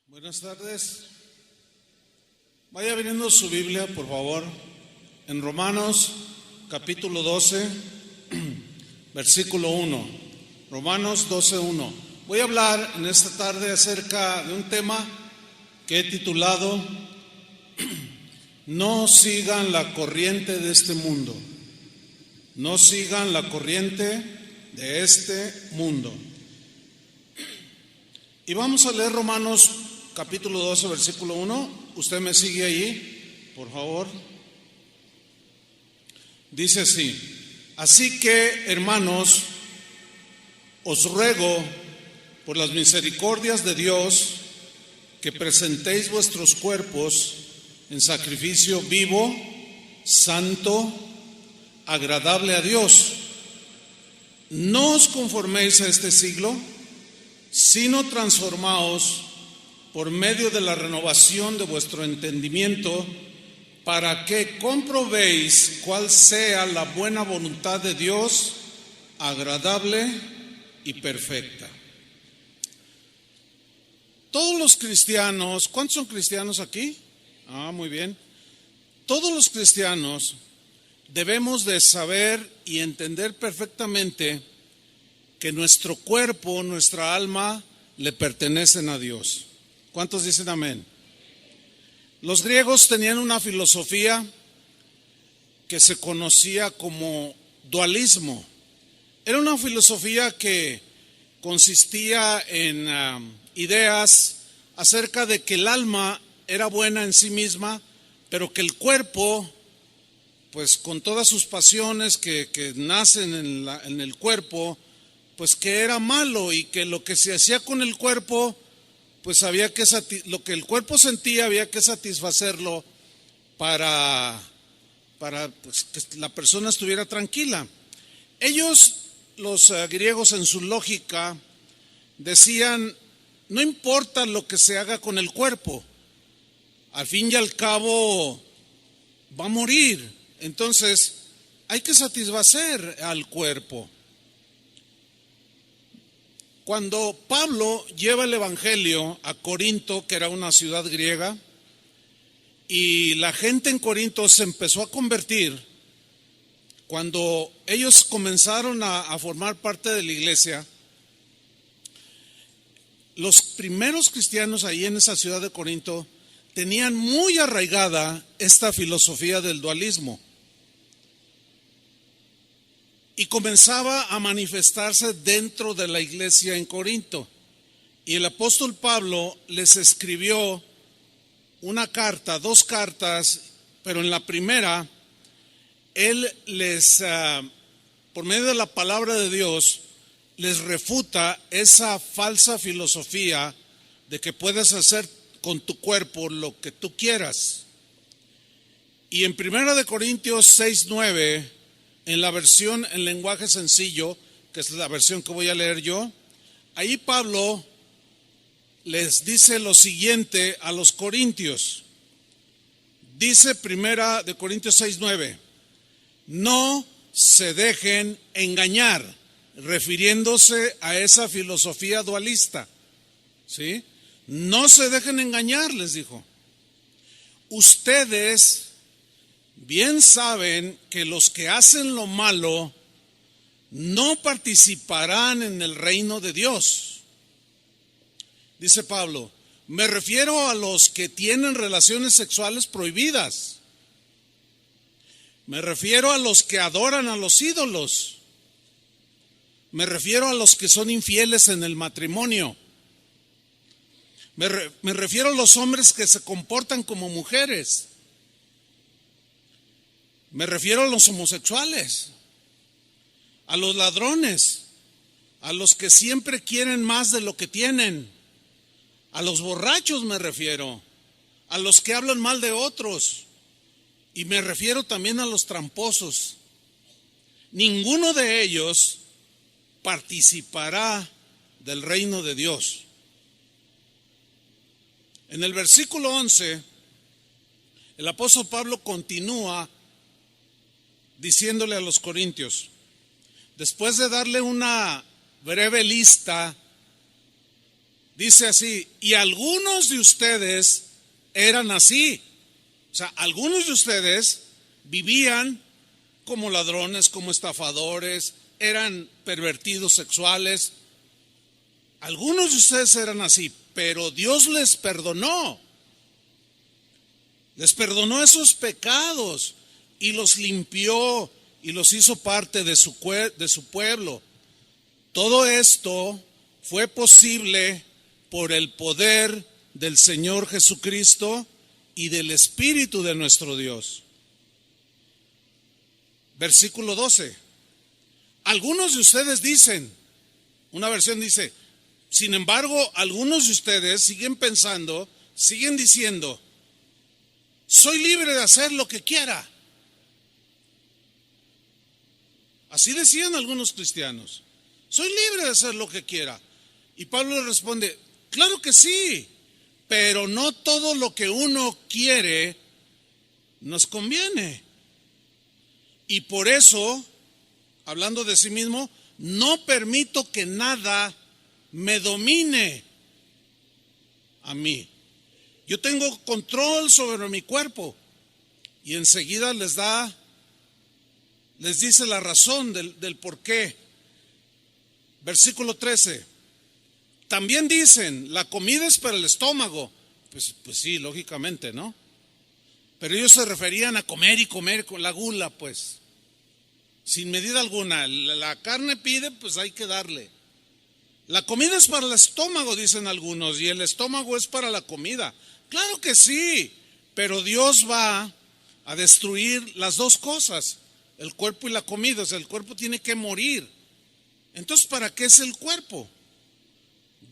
Buenas tardes. Vaya abriendo su Biblia, por favor, en Romanos capítulo 12, versículo 1. Romanos 12:1. Voy a hablar en esta tarde acerca de un tema que he titulado No sigan la corriente de este mundo. No sigan la corriente de este mundo. Y vamos a leer Romanos capítulo 12, versículo 1. Usted me sigue ahí, por favor. Dice así: Así que, hermanos, os ruego por las misericordias de Dios que presentéis vuestros cuerpos en sacrificio vivo, santo, agradable a Dios. No os conforméis a este siglo, sino transformaos por medio de la renovación de vuestro entendimiento, para que comprobéis cuál sea la buena voluntad de Dios, agradable y perfecta. Todos los cristianos, ¿cuántos son cristianos aquí? Muy bien. Todos los cristianos debemos de saber y entender perfectamente que nuestro cuerpo, nuestra alma, le pertenecen a Dios. ¿Cuántos dicen amén? Los griegos tenían una filosofía que se conocía como dualismo. Era una filosofía que consistía en ideas acerca de que el alma era buena en sí misma, pero que el cuerpo, pues con todas sus pasiones que nacen en el cuerpo, pues que era malo, y que lo que se hacía con el cuerpo, pues había que lo que el cuerpo sentía había que satisfacerlo para pues, que la persona estuviera tranquila. Ellos, los griegos, en su lógica decían: no importa lo que se haga con el cuerpo, al fin y al cabo va a morir, entonces hay que satisfacer al cuerpo. Cuando Pablo lleva el evangelio a Corinto, que era una ciudad griega, y la gente en Corinto se empezó a convertir, cuando ellos comenzaron a formar parte de la iglesia, los primeros cristianos ahí en esa ciudad de Corinto tenían muy arraigada esta filosofía del dualismo. Y comenzaba a manifestarse dentro de la iglesia en Corinto. Y el apóstol Pablo les escribió una carta, dos cartas, pero en la primera, él les, por medio de la palabra de Dios, les refuta esa falsa filosofía de que puedes hacer con tu cuerpo lo que tú quieras. Y en 1 Corintios 6:9, en la versión en lenguaje sencillo, que es la versión que voy a leer yo, ahí Pablo les dice lo siguiente a los corintios. Dice 1 Corintios 6:9: no se dejen engañar, refiriéndose a esa filosofía dualista. ¿Sí? No se dejen engañar, les dijo. Ustedes bien saben que los que hacen lo malo no participarán en el reino de Dios. Dice Pablo: me refiero a los que tienen relaciones sexuales prohibidas. Me refiero a los que adoran a los ídolos. Me refiero a los que son infieles en el matrimonio. Me refiero a los hombres que se comportan como mujeres. Me refiero a los homosexuales, a los ladrones, a los que siempre quieren más de lo que tienen, a los borrachos me refiero, a los que hablan mal de otros, y me refiero también a los tramposos. Ninguno de ellos participará del reino de Dios. En el versículo 11, el apóstol Pablo continúa diciéndole a los corintios, después de darle una breve lista Dice así, y algunos de ustedes eran así. O sea, algunos de ustedes vivían como ladrones, como estafadores, eran pervertidos sexuales. Algunos de ustedes eran así, pero Dios les perdonó. Les perdonó esos pecados y los limpió y los hizo parte de su pueblo. Todo esto fue posible por el poder del Señor Jesucristo y del Espíritu de nuestro Dios. Versículo 12. Algunos de ustedes dicen, una versión dice, sin embargo, algunos de ustedes siguen pensando, siguen diciendo, soy libre de hacer lo que quiera. Así decían algunos cristianos, soy libre de hacer lo que quiera. Y Pablo le responde, claro que sí, pero no todo lo que uno quiere nos conviene. Y por eso, hablando de sí mismo, no permito que nada me domine a mí. Yo tengo control sobre mi cuerpo. Y enseguida les dice la razón del por qué. Versículo 13. También dicen, la comida es para el estómago. Pues sí, lógicamente, ¿no? Pero ellos se referían a comer y comer con la gula, pues. Sin medida alguna. La carne pide, pues hay que darle. La comida es para el estómago, dicen algunos, y el estómago es para la comida. Claro que sí, pero Dios va a destruir las dos cosas, el cuerpo y la comida. O sea, el cuerpo tiene que morir. Entonces, ¿para qué es el cuerpo?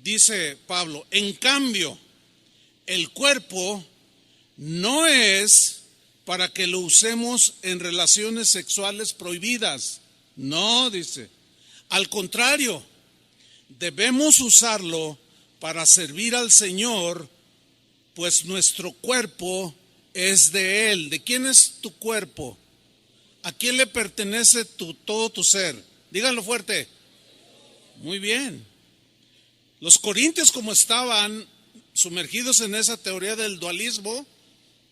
Dice Pablo, en cambio, el cuerpo no es para que lo usemos en relaciones sexuales prohibidas. No, dice. Al contrario, debemos usarlo para servir al Señor, pues nuestro cuerpo es de Él. ¿De quién es tu cuerpo? ¿A quién le pertenece todo tu ser? Díganlo fuerte. Muy bien. Los corintios, como estaban sumergidos en esa teoría del dualismo,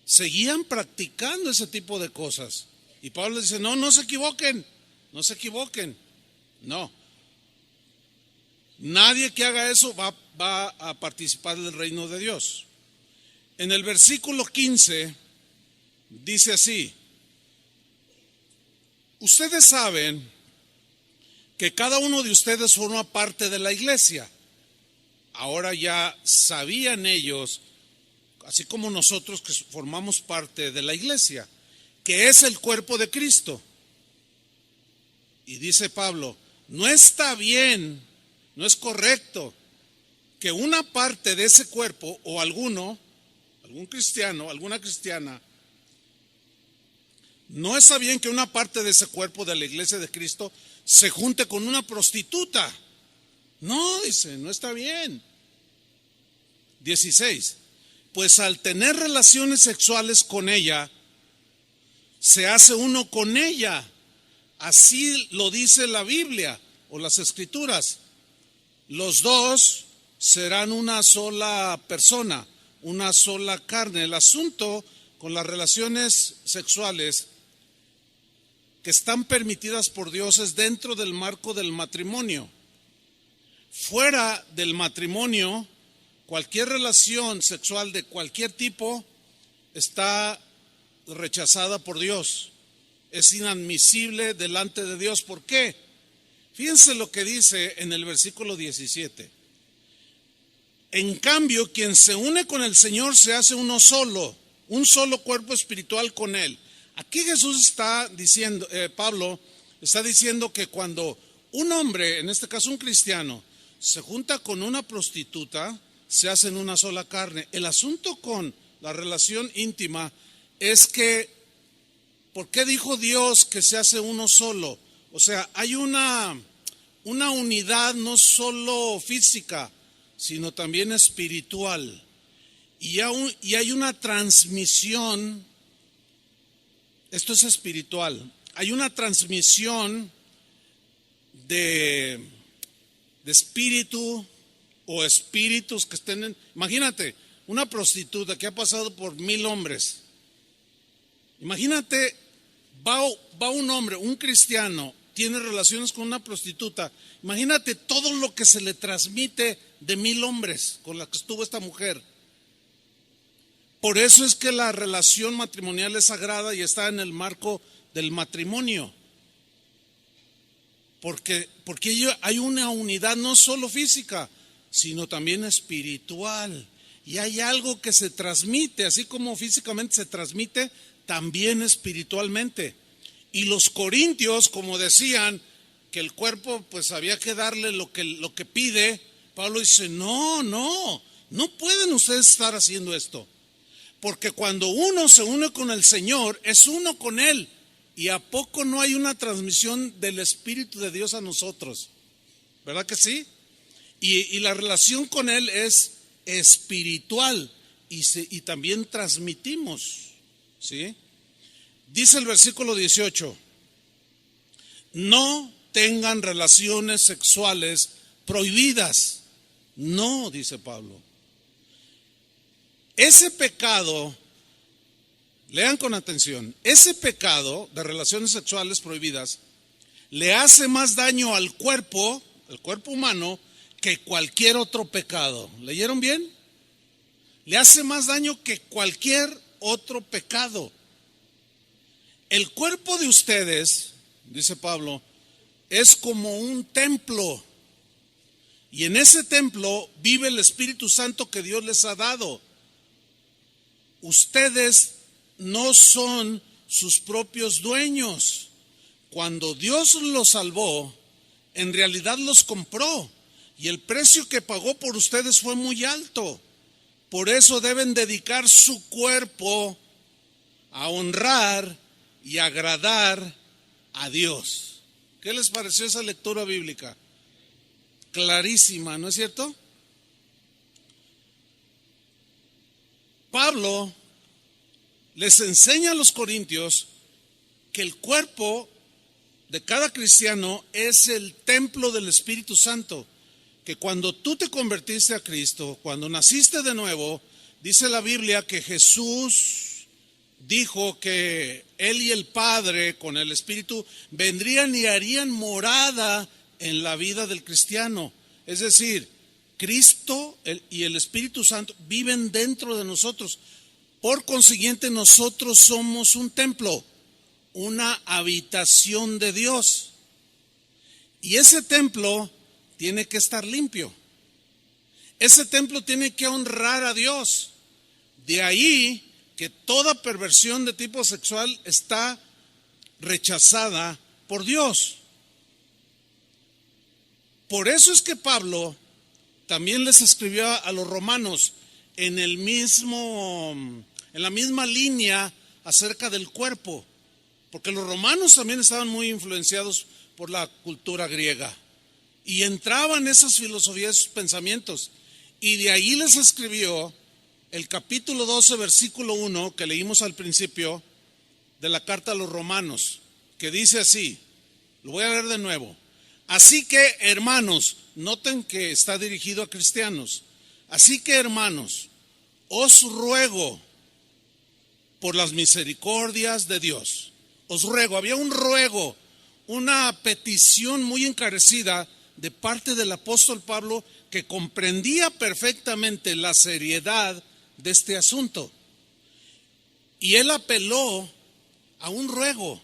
seguían practicando ese tipo de cosas. Y Pablo dice, no se equivoquen, no se equivoquen. No. Nadie que haga eso va a participar del reino de Dios. En el versículo 15 dice así, ustedes saben que cada uno de ustedes forma parte de la iglesia. Ahora ya sabían ellos, así como nosotros que formamos parte de la iglesia, que es el cuerpo de Cristo. Y dice Pablo, no está bien, no es correcto que una parte de ese cuerpo o algún cristiano, alguna cristiana, no está bien que una parte de ese cuerpo de la iglesia de Cristo se junte con una prostituta. No, dice, no está bien. 16. Pues al tener relaciones sexuales con ella, se hace uno con ella. Así lo dice la Biblia o las Escrituras. Los dos serán una sola persona, una sola carne. El asunto con las relaciones sexuales que están permitidas por Dios es dentro del marco del matrimonio. Fuera del matrimonio, cualquier relación sexual de cualquier tipo está rechazada por Dios. Es inadmisible delante de Dios. ¿Por qué? Fíjense lo que dice en el versículo 17. En cambio, quien se une con el Señor se hace uno solo, un solo cuerpo espiritual con Él. Aquí Jesús está diciendo, Pablo está diciendo que cuando un hombre, en este caso un cristiano, se junta con una prostituta, se hacen una sola carne. El asunto con la relación íntima es que, ¿por qué dijo Dios que se hace uno solo? O sea, hay una unidad no solo física, sino también espiritual. Y hay una transmisión, esto es espiritual, hay una transmisión de espíritu o espíritus que estén Imagínate, una prostituta que ha pasado por 1000 hombres. Imagínate, va un hombre, un cristiano, tiene relaciones con una prostituta. Imagínate todo lo que se le transmite de 1000 hombres con la que estuvo esta mujer. Por eso es que la relación matrimonial es sagrada y está en el marco del matrimonio. Porque hay una unidad no solo física, sino también espiritual. Y hay algo que se transmite, así como físicamente se transmite, también espiritualmente. Y los corintios, como decían, que el cuerpo pues había que darle lo que pide, Pablo dice, no pueden ustedes estar haciendo esto. Porque cuando uno se une con el Señor, es uno con Él. ¿Y a poco no hay una transmisión del Espíritu de Dios a nosotros? ¿Verdad que sí? Y la relación con Él es espiritual y también transmitimos, ¿sí? Dice el versículo 18, no tengan relaciones sexuales prohibidas. No, dice Pablo. Ese pecado, lean con atención, ese pecado de relaciones sexuales prohibidas le hace más daño al cuerpo, el cuerpo humano, que cualquier otro pecado. ¿Leyeron bien? Le hace más daño que cualquier otro pecado. El cuerpo de ustedes, dice Pablo, es como un templo. Y en ese templo vive el Espíritu Santo que Dios les ha dado. Ustedes no son sus propios dueños. Cuando Dios los salvó, en realidad los compró. Y el precio que pagó por ustedes fue muy alto. Por eso deben dedicar su cuerpo a honrar y agradar a Dios. ¿Qué les pareció esa lectura bíblica? Clarísima, ¿no es cierto? Pablo les enseña a los corintios que el cuerpo de cada cristiano es el templo del Espíritu Santo. Que cuando tú te convertiste a Cristo, cuando naciste de nuevo, dice la Biblia que Jesús dijo que Él y el Padre con el Espíritu vendrían y harían morada en la vida del cristiano. Es decir, Cristo y el Espíritu Santo viven dentro de nosotros. Por consiguiente, nosotros somos un templo, una habitación de Dios. Y ese templo tiene que estar limpio. Ese templo tiene que honrar a Dios. De ahí que toda perversión de tipo sexual está rechazada por Dios. Por eso es que Pablo también les escribió a los romanos en la misma línea acerca del cuerpo, porque los romanos también estaban muy influenciados por la cultura griega. Y entraban esas filosofías, esos pensamientos. Y de ahí les escribió el capítulo 12, versículo 1, que leímos al principio de la carta a los romanos, que dice así, lo voy a leer de nuevo. Así que, hermanos, noten que está dirigido a cristianos. Así que, hermanos, os ruego por las misericordias de Dios. Os ruego, había un ruego, una petición muy encarecida de parte del apóstol Pablo, que comprendía perfectamente la seriedad de este asunto. Y él apeló a un ruego,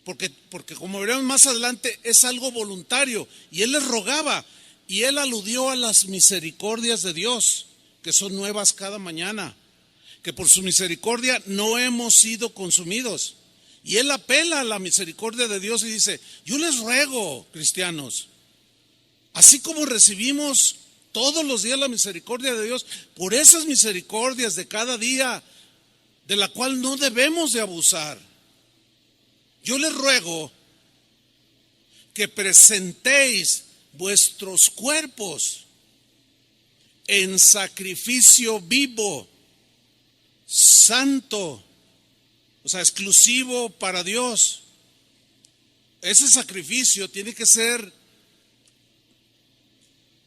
porque como veremos más adelante, es algo voluntario. Y él les rogaba, y él aludió a las misericordias de Dios, que son nuevas cada mañana, que por su misericordia no hemos sido consumidos. Y él apela a la misericordia de Dios y dice, yo les ruego, cristianos, así como recibimos todos los días la misericordia de Dios, por esas misericordias de cada día, de la cual no debemos de abusar, yo les ruego que presentéis vuestros cuerpos en sacrificio vivo, santo, o sea, exclusivo para Dios. Ese sacrificio tiene que ser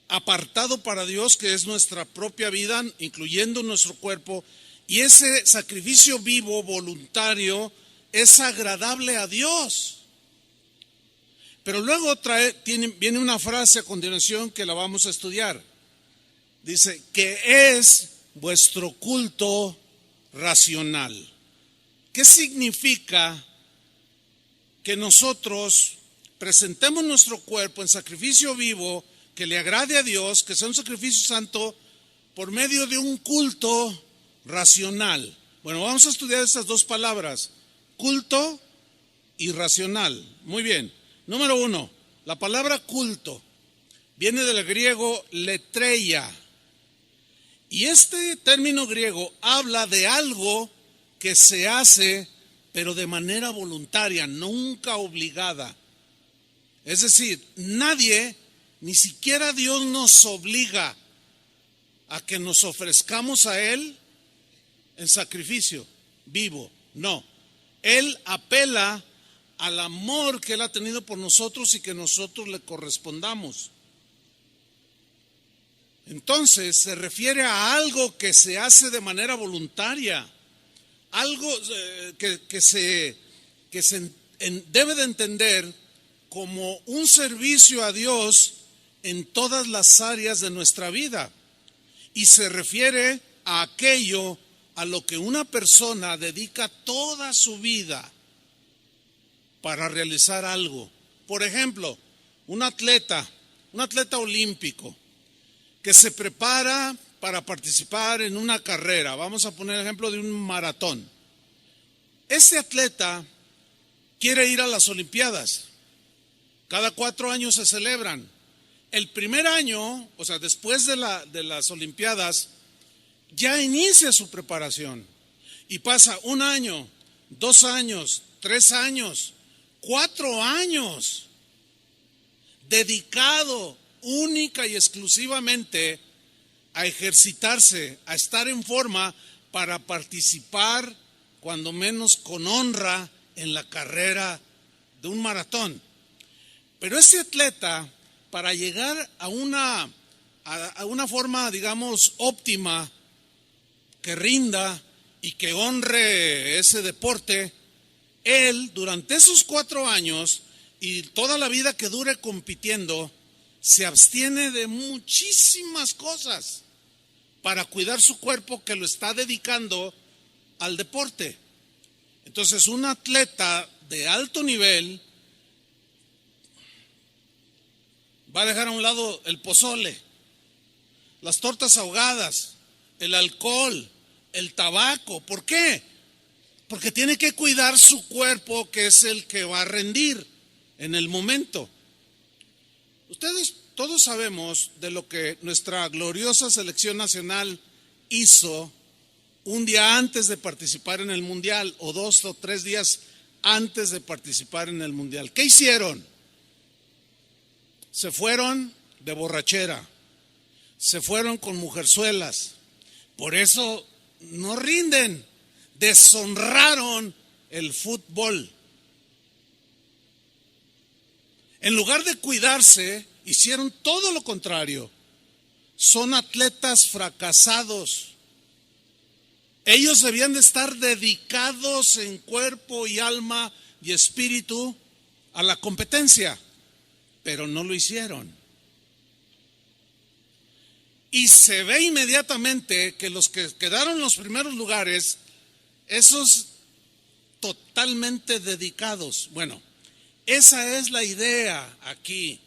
apartado para Dios, que es nuestra propia vida, incluyendo nuestro cuerpo, y ese sacrificio vivo, voluntario, es agradable a Dios. Pero luego viene una frase a continuación que la vamos a estudiar. Dice, que es vuestro culto racional. ¿Qué significa que nosotros presentemos nuestro cuerpo en sacrificio vivo, que le agrade a Dios, que sea un sacrificio santo, por medio de un culto racional? Bueno, vamos a estudiar estas dos palabras, culto y racional. Muy bien. Número 1, la palabra culto viene del griego letreia. Y este término griego habla de algo que se hace, pero de manera voluntaria, nunca obligada. Es decir, nadie, ni siquiera Dios, nos obliga a que nos ofrezcamos a Él en sacrificio vivo. No, Él apela al amor que Él ha tenido por nosotros y que nosotros le correspondamos. Entonces se refiere a algo que se hace de manera voluntaria, algo que se debe de entender como un servicio a Dios en todas las áreas de nuestra vida. Y se refiere a aquello a lo que una persona dedica toda su vida para realizar algo. Por ejemplo, un atleta olímpico que se prepara para participar en una carrera. Vamos a poner el ejemplo de un maratón. Este atleta quiere ir a las Olimpiadas. Cada 4 años se celebran. El primer año, o sea, después de las Olimpiadas, ya inicia su preparación. Y pasa 1 año, 2 años, 3 años, 4 años, dedicado única y exclusivamente a ejercitarse, a estar en forma para participar, cuando menos con honra, en la carrera de un maratón. Pero ese atleta, para llegar a una forma, digamos, óptima, que rinda y que honre ese deporte, él durante esos 4 años y toda la vida que dure compitiendo, se abstiene de muchísimas cosas para cuidar su cuerpo, que lo está dedicando al deporte. Entonces, un atleta de alto nivel va a dejar a un lado el pozole, las tortas ahogadas, el alcohol, el tabaco. ¿Por qué? Porque tiene que cuidar su cuerpo, que es el que va a rendir en el momento. Ustedes todos sabemos de lo que nuestra gloriosa selección nacional hizo un día antes de participar en el mundial, o 2 o 3 días antes de participar en el mundial. ¿Qué hicieron? Se fueron de borrachera, se fueron con mujerzuelas. Por eso no rinden, deshonraron el fútbol. En lugar de cuidarse, hicieron todo lo contrario. Son atletas fracasados. Ellos debían de estar dedicados en cuerpo y alma y espíritu a la competencia, pero no lo hicieron. Y se ve inmediatamente que los que quedaron en los primeros lugares, esos totalmente dedicados. Bueno, esa es la idea aquí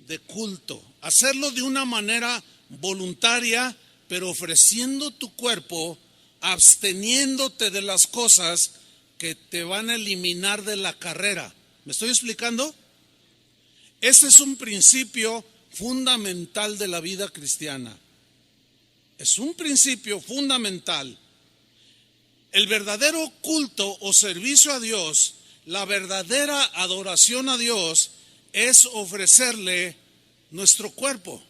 de culto, hacerlo de una manera voluntaria, pero ofreciendo tu cuerpo, absteniéndote de las cosas que te van a eliminar de la carrera. ¿Me estoy explicando? Este es un principio fundamental de la vida cristiana. Es un principio fundamental. El verdadero culto o servicio a Dios, la verdadera adoración a Dios, es ofrecerle nuestro cuerpo,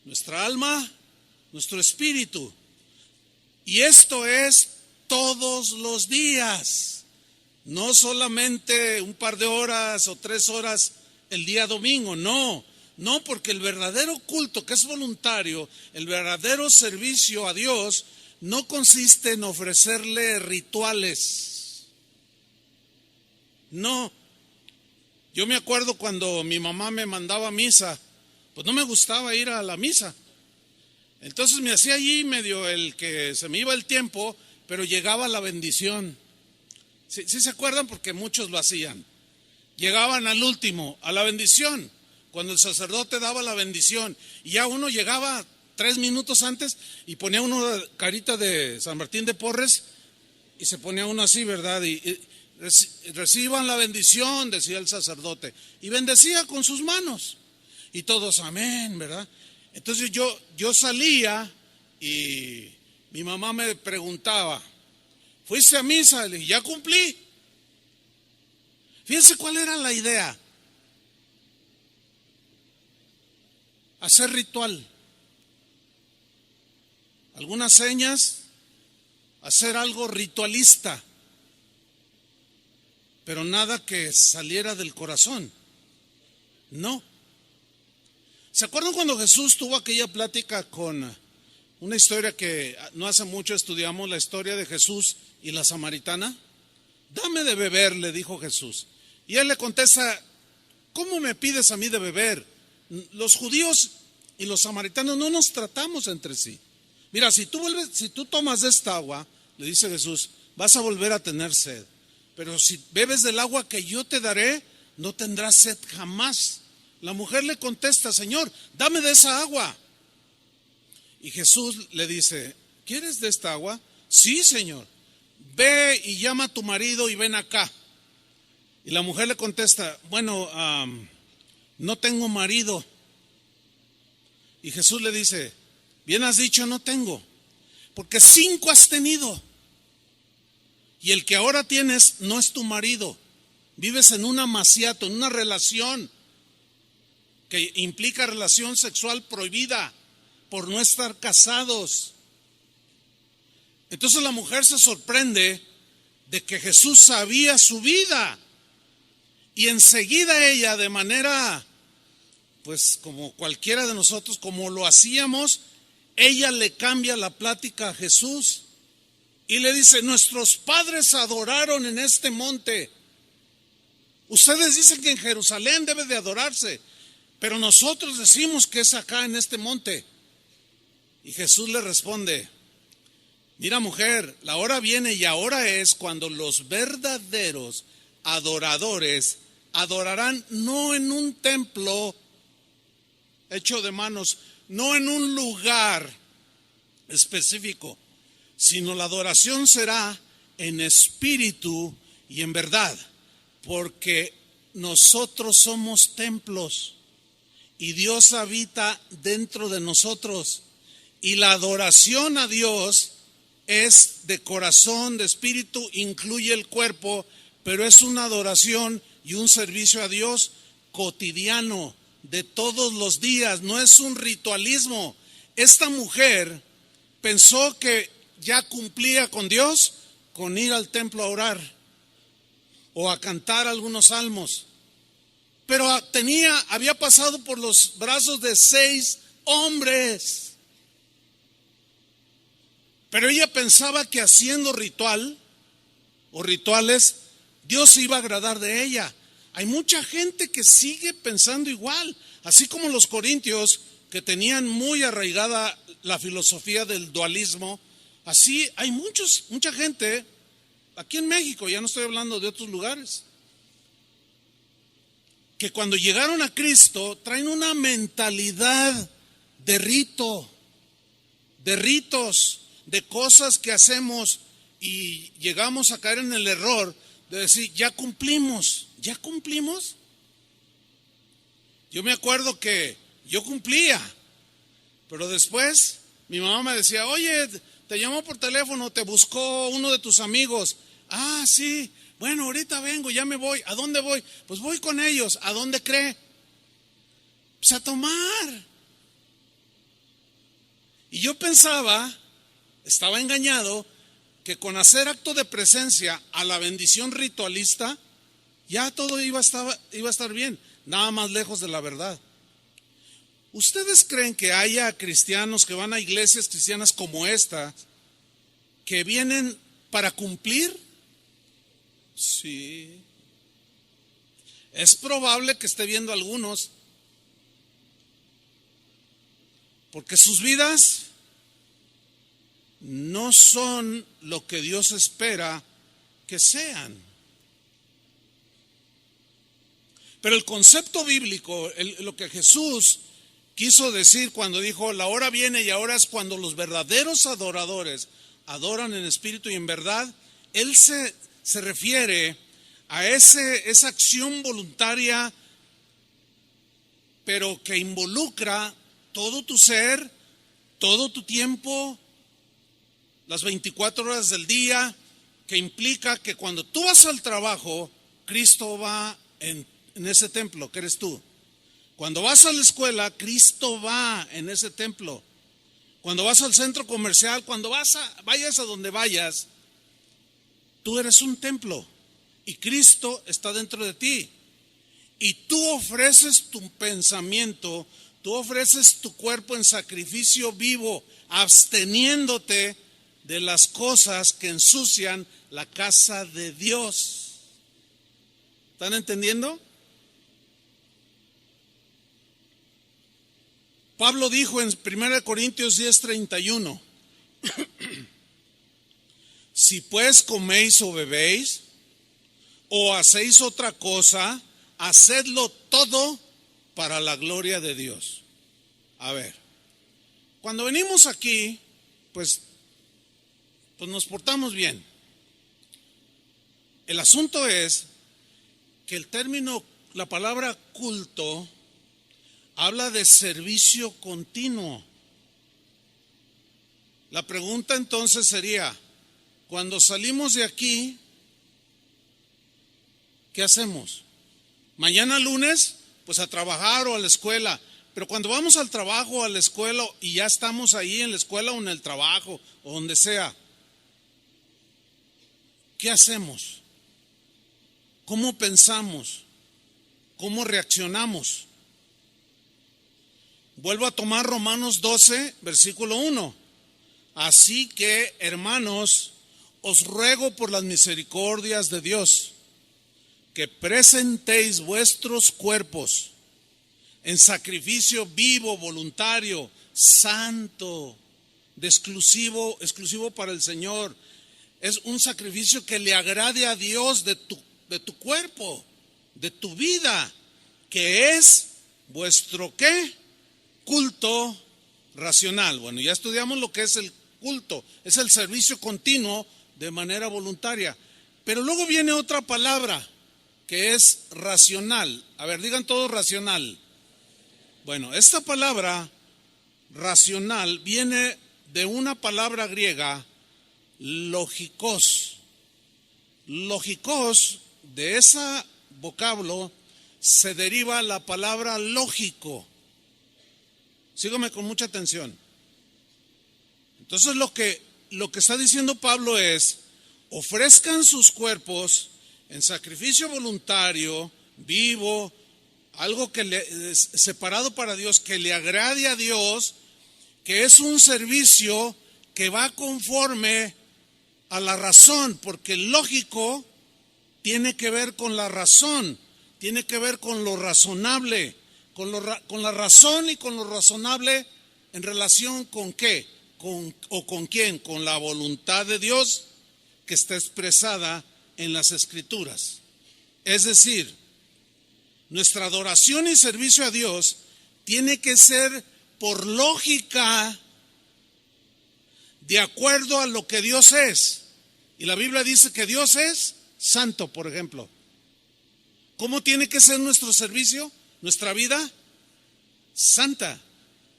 nuestra alma, nuestro espíritu. Y esto es todos los días, no solamente un par de horas o 3 horas el día domingo, no. No, porque el verdadero culto, que es voluntario, el verdadero servicio a Dios, no consiste en ofrecerle rituales. No. Yo me acuerdo cuando mi mamá me mandaba a misa, pues no me gustaba ir a la misa. Entonces me hacía allí medio el que se me iba el tiempo, pero llegaba la bendición. ¿Sí se acuerdan? Porque muchos lo hacían. Llegaban al último, a la bendición, cuando el sacerdote daba la bendición, y ya uno llegaba 3 minutos antes y ponía uno carita de San Martín de Porres y se ponía uno así, ¿verdad? Y reciban la bendición, decía el sacerdote, y bendecía con sus manos, y todos amén, ¿verdad? Entonces yo salía y mi mamá me preguntaba, ¿fuiste a misa? Le dije, ya cumplí. Fíjense cuál era la idea. Hacer ritual. Algunas señas, hacer algo ritualista, pero nada que saliera del corazón. No. ¿Se acuerdan cuando Jesús tuvo aquella plática con una historia que no hace mucho estudiamos, la historia de Jesús y la samaritana? Dame de beber, le dijo Jesús. Y él le contesta, ¿cómo me pides a mí de beber? Los judíos y los samaritanos no nos tratamos entre sí. Mira, si tú tomas de esta agua, le dice Jesús, vas a volver a tener sed. Pero si bebes del agua que yo te daré, no tendrás sed jamás. La mujer le contesta, Señor, dame de esa agua. Y Jesús le dice, ¿quieres de esta agua? Sí, Señor. Ve y llama a tu marido y ven acá. Y la mujer le contesta, bueno, no tengo marido. Y Jesús le dice, bien has dicho, no tengo, porque 5 has tenido. Y el que ahora tienes no es tu marido. Vives en un amaciato, en una relación que implica relación sexual prohibida por no estar casados. Entonces la mujer se sorprende de que Jesús sabía su vida. Y enseguida ella, de manera, pues como cualquiera de nosotros, como lo hacíamos, ella le cambia la plática a Jesús y le dice, nuestros padres adoraron en este monte. Ustedes dicen que en Jerusalén debe de adorarse, pero nosotros decimos que es acá en este monte. Y Jesús le responde, mira mujer, la hora viene y ahora es cuando los verdaderos adoradores adorarán no en un templo hecho de manos, no en un lugar específico, sino la adoración será en espíritu y en verdad, porque nosotros somos templos y Dios habita dentro de nosotros, y la adoración a Dios es de corazón, de espíritu, incluye el cuerpo, pero es una adoración y un servicio a Dios cotidiano, de todos los días, no es un ritualismo. Esta mujer pensó que ya cumplía con Dios con ir al templo a orar o a cantar algunos salmos, pero había pasado por los brazos de 6 hombres. Pero ella pensaba que haciendo ritual o rituales, Dios se iba a agradar de ella. Hay mucha gente que sigue pensando igual, así como los corintios que tenían muy arraigada la filosofía del dualismo. Así hay mucha gente aquí en México, ya no estoy hablando de otros lugares, que cuando llegaron a Cristo traen una mentalidad de rito, de ritos, de cosas que hacemos y llegamos a caer en el error de decir, ya cumplimos. Yo me acuerdo que yo cumplía, pero después mi mamá me decía, oye, te llamó por teléfono, te buscó uno de tus amigos. Ah, sí, bueno, ahorita vengo, ya me voy. ¿A dónde voy? Pues voy con ellos. ¿A dónde cree? Pues a tomar. Y yo pensaba, estaba engañado, que con hacer acto de presencia a la bendición ritualista, ya todo iba a estar bien, nada más lejos de la verdad. ¿Ustedes creen que haya cristianos que van a iglesias cristianas como esta, que vienen para cumplir? Sí. Es probable que esté viendo algunos, porque sus vidas no son lo que Dios espera que sean. Pero el concepto bíblico, lo que Jesús quiso decir cuando dijo, la hora viene y ahora es cuando los verdaderos adoradores adoran en espíritu y en verdad, Él se refiere a esa acción voluntaria, pero que involucra todo tu ser, todo tu tiempo, las 24 horas del día, que implica que cuando tú vas al trabajo, Cristo va en ese templo que eres tú. Cuando vas a la escuela, Cristo va en ese templo. Cuando vas al centro comercial, cuando vayas a donde vayas, tú eres un templo y Cristo está dentro de ti. Y tú ofreces tu pensamiento, tú ofreces tu cuerpo en sacrificio vivo, absteniéndote de las cosas que ensucian la casa de Dios. ¿Están entendiendo? Pablo dijo en 1 Corintios 10:31, si pues coméis o bebéis o hacéis otra cosa, hacedlo todo para la gloria de Dios. A ver, cuando venimos aquí, pues nos portamos bien. El asunto es que el término, la palabra culto, habla de servicio continuo. La pregunta entonces sería, cuando salimos de aquí, ¿qué hacemos? Mañana lunes, pues a trabajar o a la escuela. Pero cuando vamos al trabajo o a la escuela y ya estamos ahí en la escuela o en el trabajo o donde sea, ¿qué hacemos? ¿Cómo pensamos? ¿Cómo reaccionamos? Vuelvo a tomar Romanos 12, versículo 1. Así que, hermanos, os ruego por las misericordias de Dios, que presentéis vuestros cuerpos en sacrificio vivo, voluntario, santo, exclusivo para el Señor. Es un sacrificio que le agrade a Dios de tu cuerpo, de tu vida, que es vuestro ¿qué? Culto racional. Bueno, ya estudiamos lo que es el culto, es el servicio continuo de manera voluntaria. Pero luego viene otra palabra que es racional. A ver, digan todos racional. Bueno, esta palabra racional viene de una palabra griega, logikos. Logikos, de ese vocablo se deriva la palabra lógico. Sígame con mucha atención. Entonces lo que está diciendo Pablo es, ofrezcan sus cuerpos en sacrificio voluntario, vivo, algo que separado para Dios, que le agrade a Dios, que es un servicio que va conforme a la razón, porque el lógico tiene que ver con la razón, tiene que ver con lo razonable, con la razón y con lo razonable en relación con qué, con quién, con la voluntad de Dios que está expresada en las Escrituras. Es decir, nuestra adoración y servicio a Dios tiene que ser por lógica, de acuerdo a lo que Dios es. Y la Biblia dice que Dios es santo, por ejemplo. ¿Cómo tiene que ser nuestro servicio? Nuestra vida santa.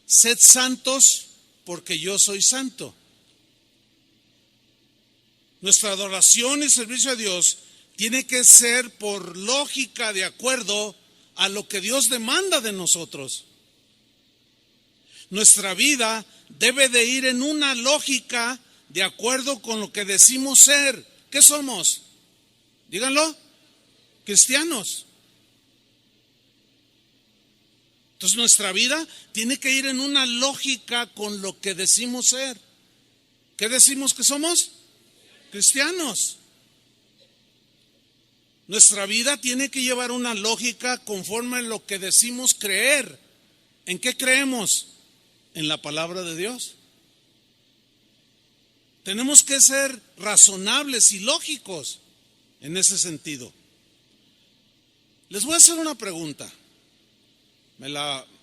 Sed santos porque yo soy santo. Nuestra adoración y servicio a Dios tiene que ser por lógica, de acuerdo a lo que Dios demanda de nosotros. Nuestra vida debe de ir en una lógica de acuerdo con lo que decimos ser. ¿Qué somos? Díganlo. Cristianos. Entonces nuestra vida tiene que ir en una lógica con lo que decimos ser. ¿Qué decimos que somos? Cristianos. Nuestra vida tiene que llevar una lógica conforme a lo que decimos creer. ¿En qué creemos? En la palabra de Dios. Tenemos que ser razonables y lógicos en ese sentido. Les voy a hacer una pregunta.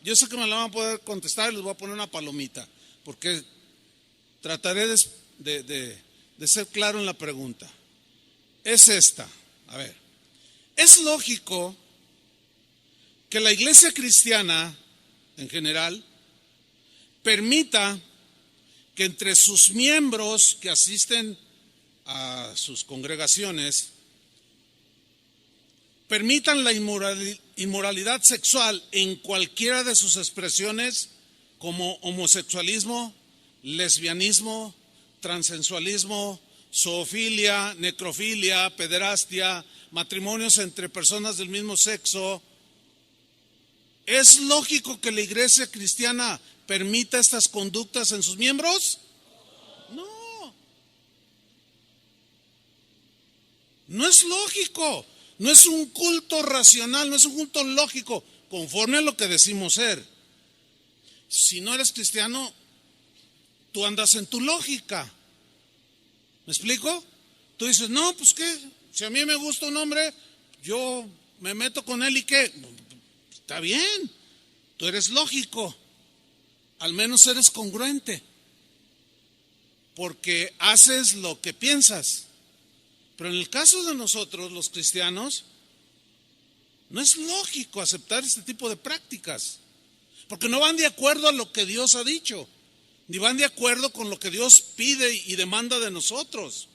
Yo sé que me la van a poder contestar y les voy a poner una palomita, porque trataré de ser claro en la pregunta. Es esta. A ver, es lógico que la iglesia cristiana en general permita que entre sus miembros que asisten a sus congregaciones permitan la inmoralidad sexual en cualquiera de sus expresiones, como homosexualismo, lesbianismo, transexualismo, zoofilia, necrofilia, pederastia, matrimonios entre personas del mismo sexo. ¿Es lógico que la iglesia cristiana permita estas conductas en sus miembros? No. No es lógico. No es un culto racional, no es un culto lógico, conforme a lo que decimos ser. Si no eres cristiano, tú andas en tu lógica. ¿Me explico? Tú dices, no, pues qué, si a mí me gusta un hombre, yo me meto con él y qué. Está bien, tú eres lógico, al menos eres congruente, porque haces lo que piensas. Pero en el caso de nosotros, los cristianos, no es lógico aceptar este tipo de prácticas, porque no van de acuerdo a lo que Dios ha dicho, ni van de acuerdo con lo que Dios pide y demanda de nosotros.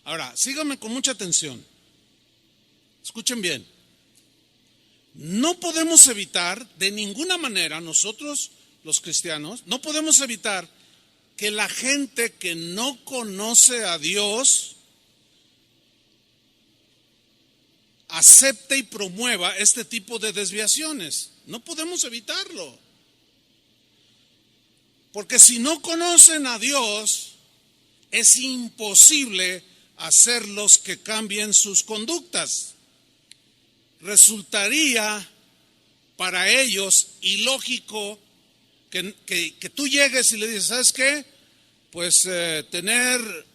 Ahora, síganme con mucha atención. Escuchen bien. No podemos evitar de ninguna manera, nosotros los cristianos, no podemos evitar que la gente que no conoce a Dios acepte y promueva este tipo de desviaciones. No podemos evitarlo. Porque si no conocen a Dios, es imposible hacerlos que cambien sus conductas. Resultaría para ellos ilógico que tú llegues y le dices, ¿sabes qué? Pues tener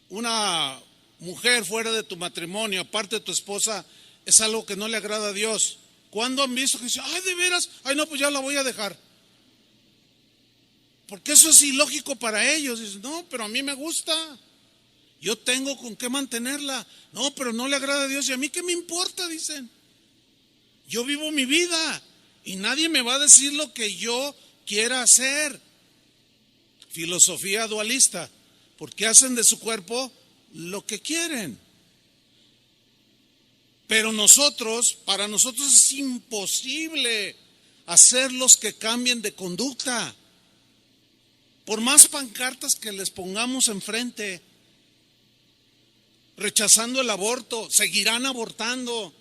una mujer fuera de tu matrimonio, aparte de tu esposa, es algo que no le agrada a Dios. ¿Cuándo han visto que dicen, ay, de veras? Ay, no, pues ya la voy a dejar? Porque eso es ilógico para ellos. Dicen, no, pero a mí me gusta. Yo tengo con qué mantenerla. No, pero no le agrada a Dios. ¿Y a mí qué me importa? Dicen. Yo vivo mi vida y nadie me va a decir lo que yo quiera hacer. Filosofía dualista. Porque hacen de su cuerpo lo que quieren. Pero para nosotros es imposible hacerlos que cambien de conducta. Por más pancartas que les pongamos enfrente, rechazando el aborto, seguirán abortando.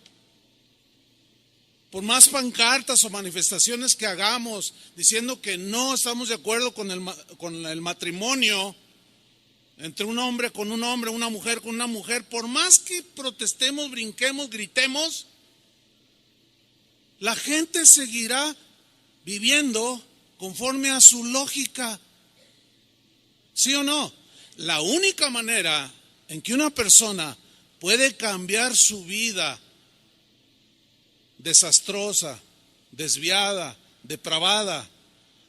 Por más pancartas o manifestaciones que hagamos diciendo que no estamos de acuerdo con el matrimonio entre un hombre con un hombre, una mujer con una mujer, por más que protestemos, brinquemos, gritemos, la gente seguirá viviendo conforme a su lógica. ¿Sí o no? La única manera en que una persona puede cambiar su vida desastrosa, desviada, depravada,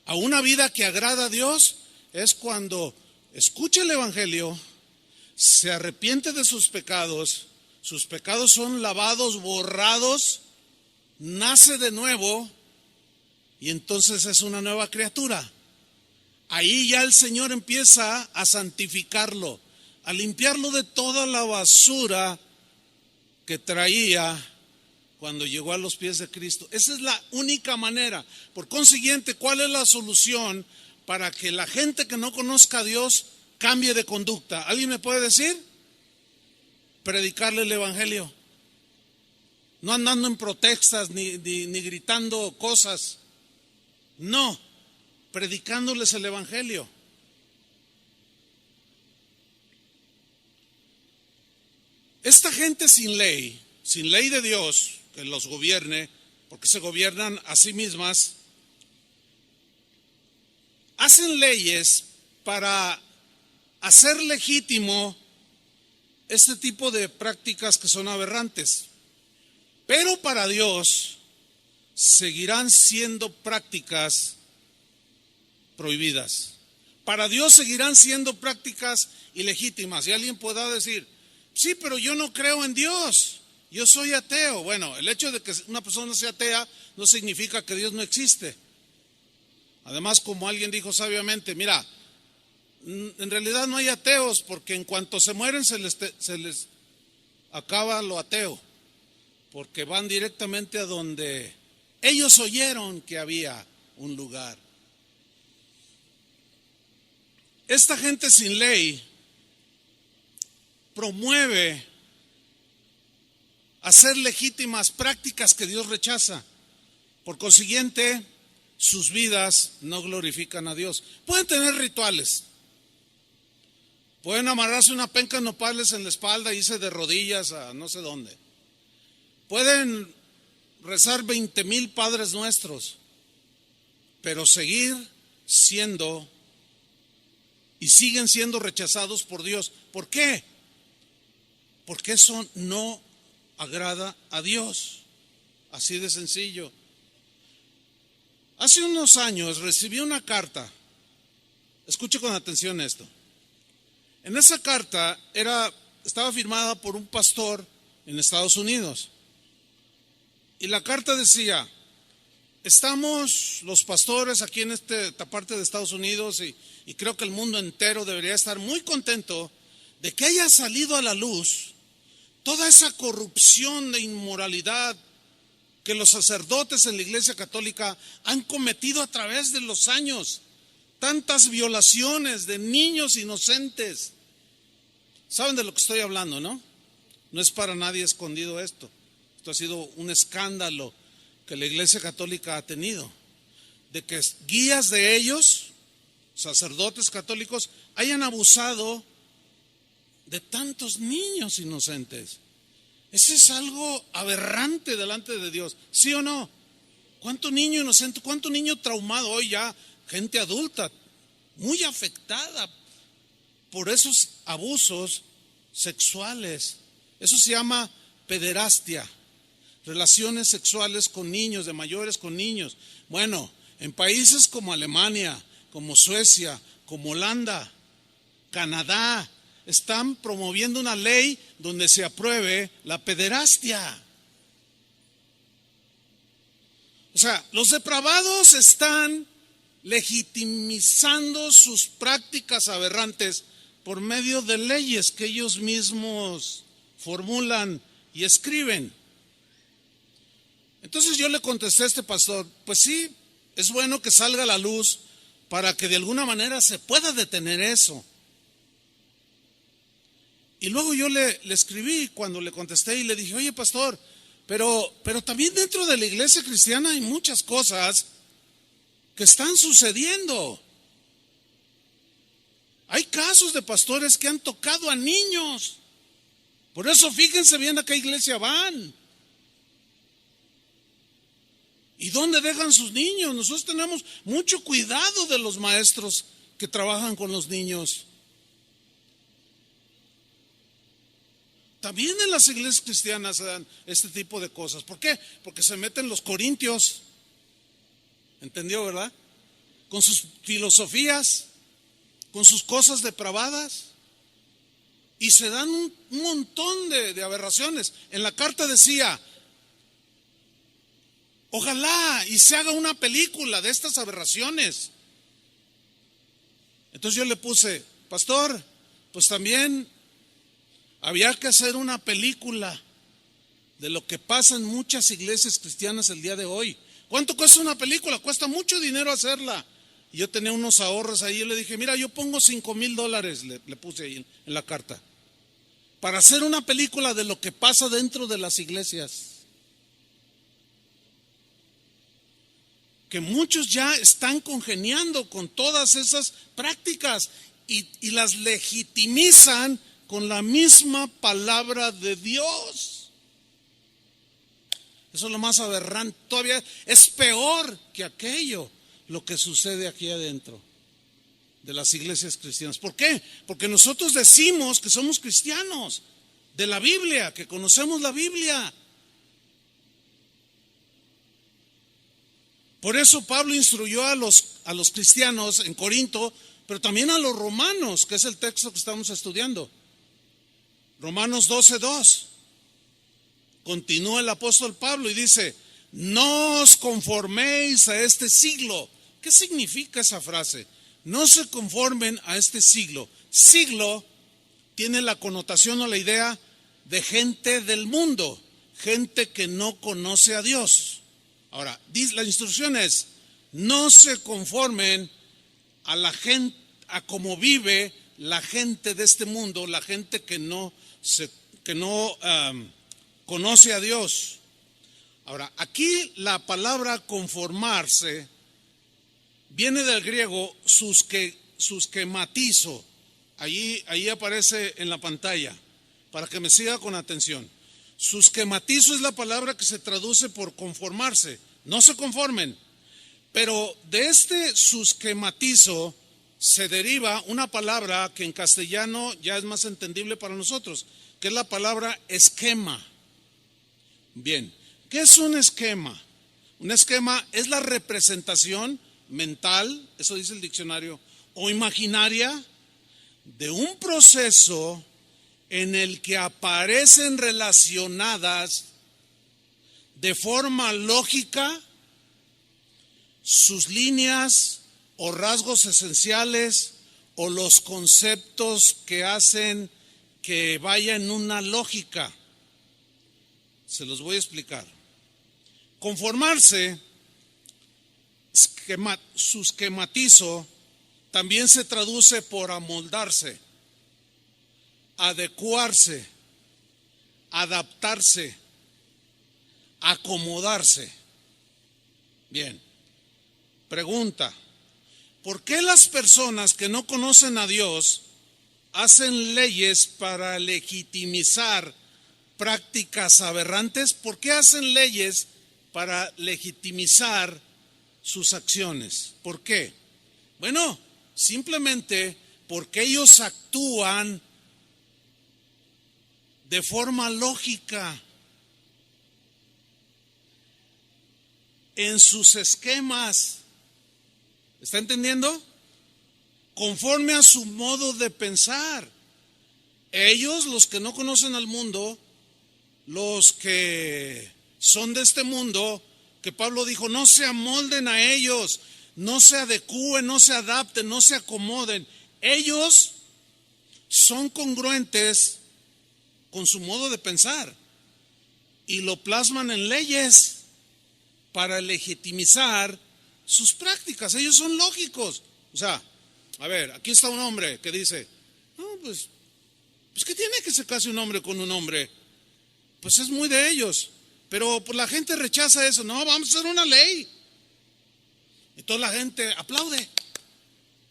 a una vida que agrada a Dios, es cuando escucha el Evangelio, se arrepiente de sus pecados son lavados, borrados, nace de nuevo y entonces es una nueva criatura. Ahí ya el Señor empieza a santificarlo, a limpiarlo de toda la basura que traía cuando llegó a los pies de Cristo. Esa es la única manera. Por consiguiente, ¿cuál es la solución para que la gente que no conozca a Dios cambie de conducta? ¿Alguien me puede decir? Predicarle el Evangelio. no andando en protestas ni gritando cosas. No, predicándoles el evangelio. Esta gente sin ley de Dios que los gobierne, porque se gobiernan a sí mismas, hacen leyes para hacer legítimo este tipo de prácticas que son aberrantes. Pero para Dios seguirán siendo prácticas prohibidas. Para Dios seguirán siendo prácticas ilegítimas. Y alguien podrá decir, sí, pero yo no creo en Dios, yo soy ateo. Bueno, el hecho de que una persona sea atea no significa que Dios no existe. Además, como alguien dijo sabiamente, mira, en realidad no hay ateos, porque en cuanto se mueren se les acaba lo ateo, porque van directamente a donde ellos oyeron que había un lugar. Esta gente sin ley promueve hacer legítimas prácticas que Dios rechaza. Por consiguiente, sus vidas no glorifican a Dios. Pueden tener rituales, pueden amarrarse una penca de nopales en la espalda e irse de rodillas a no sé dónde. Pueden rezar 20,000 Padres Nuestros, pero seguir siendo y siguen siendo rechazados por Dios. ¿Por qué? Porque eso no agrada a Dios. Así de sencillo. Hace unos años recibí una carta. Escuche con atención esto. En esa carta estaba firmada por un pastor en Estados Unidos. Y la carta decía: estamos los pastores aquí en esta parte de Estados Unidos y creo que el mundo entero debería estar muy contento de que haya salido a la luz toda esa corrupción de inmoralidad que los sacerdotes en la Iglesia Católica han cometido a través de los años. Tantas violaciones de niños inocentes. ¿Saben de lo que estoy hablando, no? No es para nadie escondido esto. Esto ha sido un escándalo que la Iglesia Católica ha tenido, de que guías de ellos, sacerdotes católicos, hayan abusado de tantos niños inocentes. Eso es algo aberrante delante de Dios, ¿sí o no? ¿Cuánto niño inocente, cuánto niño traumado hoy ya, gente adulta, muy afectada por esos abusos sexuales? Eso se llama pederastia, relaciones sexuales con niños, de mayores con niños. Bueno, en países como Alemania, como Suecia, como Holanda, Canadá, están promoviendo una ley donde se apruebe la pederastia. O sea, los depravados están legitimizando sus prácticas aberrantes por medio de leyes que ellos mismos formulan y escriben. Entonces yo le contesté a este pastor, pues sí, es bueno que salga a la luz para que de alguna manera se pueda detener eso. Y luego yo le escribí cuando le contesté y le dije, oye pastor, pero también dentro de la iglesia cristiana hay muchas cosas que están sucediendo. Hay casos de pastores que han tocado a niños. Por eso fíjense bien a qué iglesia van. ¿Y dónde dejan sus niños? Nosotros tenemos mucho cuidado de los maestros que trabajan con los niños. También en las iglesias cristianas se dan este tipo de cosas. ¿Por qué? Porque se meten los corintios. ¿Entendió, verdad? Con sus filosofías, con sus cosas depravadas. Y se dan un montón de aberraciones. En la carta decía, ojalá y se haga una película de estas aberraciones. Entonces yo le puse, pastor, pues también había que hacer una película de lo que pasa en muchas iglesias cristianas el día de hoy. ¿Cuánto cuesta una película? Cuesta mucho dinero hacerla. Y yo tenía unos ahorros ahí, yo le dije, mira, yo pongo $5,000, le puse ahí en la carta, para hacer una película de lo que pasa dentro de las iglesias. que muchos ya están congeniando con todas esas prácticas y las legitimizan con la misma palabra de Dios. Eso es lo más aberrante. Todavía es peor que aquello, lo que sucede aquí adentro de las iglesias cristianas. ¿Por qué? Porque nosotros decimos que somos cristianos de la Biblia, que conocemos la Biblia. Por eso Pablo instruyó a los cristianos en Corinto, pero también a los romanos, que es el texto que estamos estudiando. Romanos 12:2. Continúa el apóstol Pablo y dice: no os conforméis a este siglo. ¿Qué significa esa frase? No se conformen a este siglo. Siglo tiene la connotación o la idea de gente del mundo, gente que no conoce a Dios. Ahora, la instrucción es: no se conformen a la gente, a cómo vive la gente de este mundo, la gente que no conoce a Dios. Ahora, aquí la palabra conformarse viene del griego susquematizo. Ahí aparece en la pantalla, para que me siga con atención. Susquematizo es la palabra que se traduce por conformarse. No se conformen. Pero de este susquematizo se deriva una palabra que en castellano ya es más entendible para nosotros, que es la palabra esquema. Bien, ¿qué es un esquema? Un esquema es la representación mental, eso dice el diccionario, o imaginaria de un proceso en el que aparecen relacionadas de forma lógica sus líneas o rasgos esenciales o los conceptos que hacen que vaya en una lógica. Se los voy a explicar. Conformarse, susquematizo, también se traduce por amoldarse, adecuarse, adaptarse, acomodarse. Bien, pregunta: ¿por qué las personas que no conocen a Dios hacen leyes para legitimizar prácticas aberrantes? ¿Por qué hacen leyes para legitimizar sus acciones? ¿Por qué? Bueno, simplemente porque ellos actúan de forma lógica en sus esquemas. ¿Está entendiendo? Conforme a su modo de pensar. Ellos, los que no conocen al mundo, los que son de este mundo, que Pablo dijo: no se amolden a ellos, no se adecúen, no se adapten, no se acomoden. Ellos son congruentes con su modo de pensar y lo plasman en leyes para legitimizar sus prácticas. Ellos son lógicos. O sea, a ver, aquí está un hombre que dice: no, pues ¿qué tiene que se case un hombre con un hombre? Pues es muy de ellos. Pero pues la gente rechaza eso. No, vamos a hacer una ley. Y toda la gente aplaude.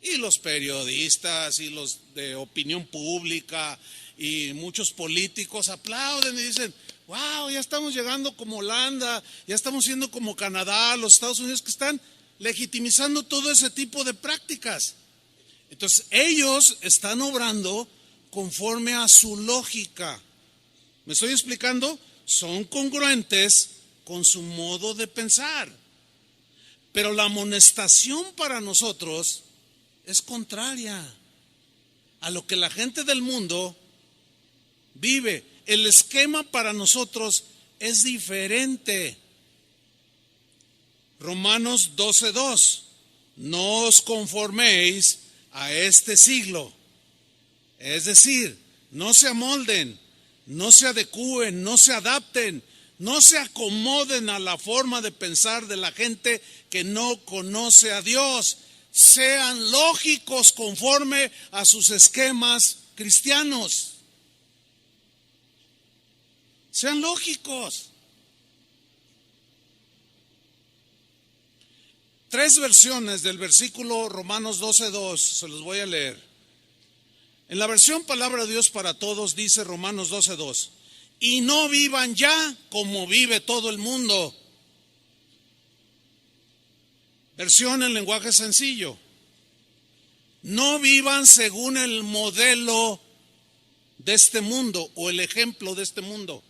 Y los periodistas y los de opinión pública y muchos políticos aplauden y dicen: wow, ya estamos llegando como Holanda, ya estamos siendo como Canadá, los Estados Unidos, que están legitimizando todo ese tipo de prácticas. Entonces ellos están obrando conforme a su lógica. ¿Me estoy explicando? Son congruentes con su modo de pensar. Pero la amonestación para nosotros es contraria a lo que la gente del mundo vive. El esquema para nosotros es diferente. Romanos 12:2. No os conforméis a este siglo. Es decir, no se amolden, no se adecúen, no se adapten, no se acomoden a la forma de pensar de la gente que no conoce a Dios. Sean lógicos conforme a sus esquemas cristianos. Sean lógicos. tres versiones del versículo Romanos 12:2, se los voy a leer. En la versión Palabra de Dios para Todos dice Romanos 12:2, y no vivan ya como vive todo el mundo. Versión en lenguaje sencillo, no vivan según el modelo de este mundo o el ejemplo de este mundo.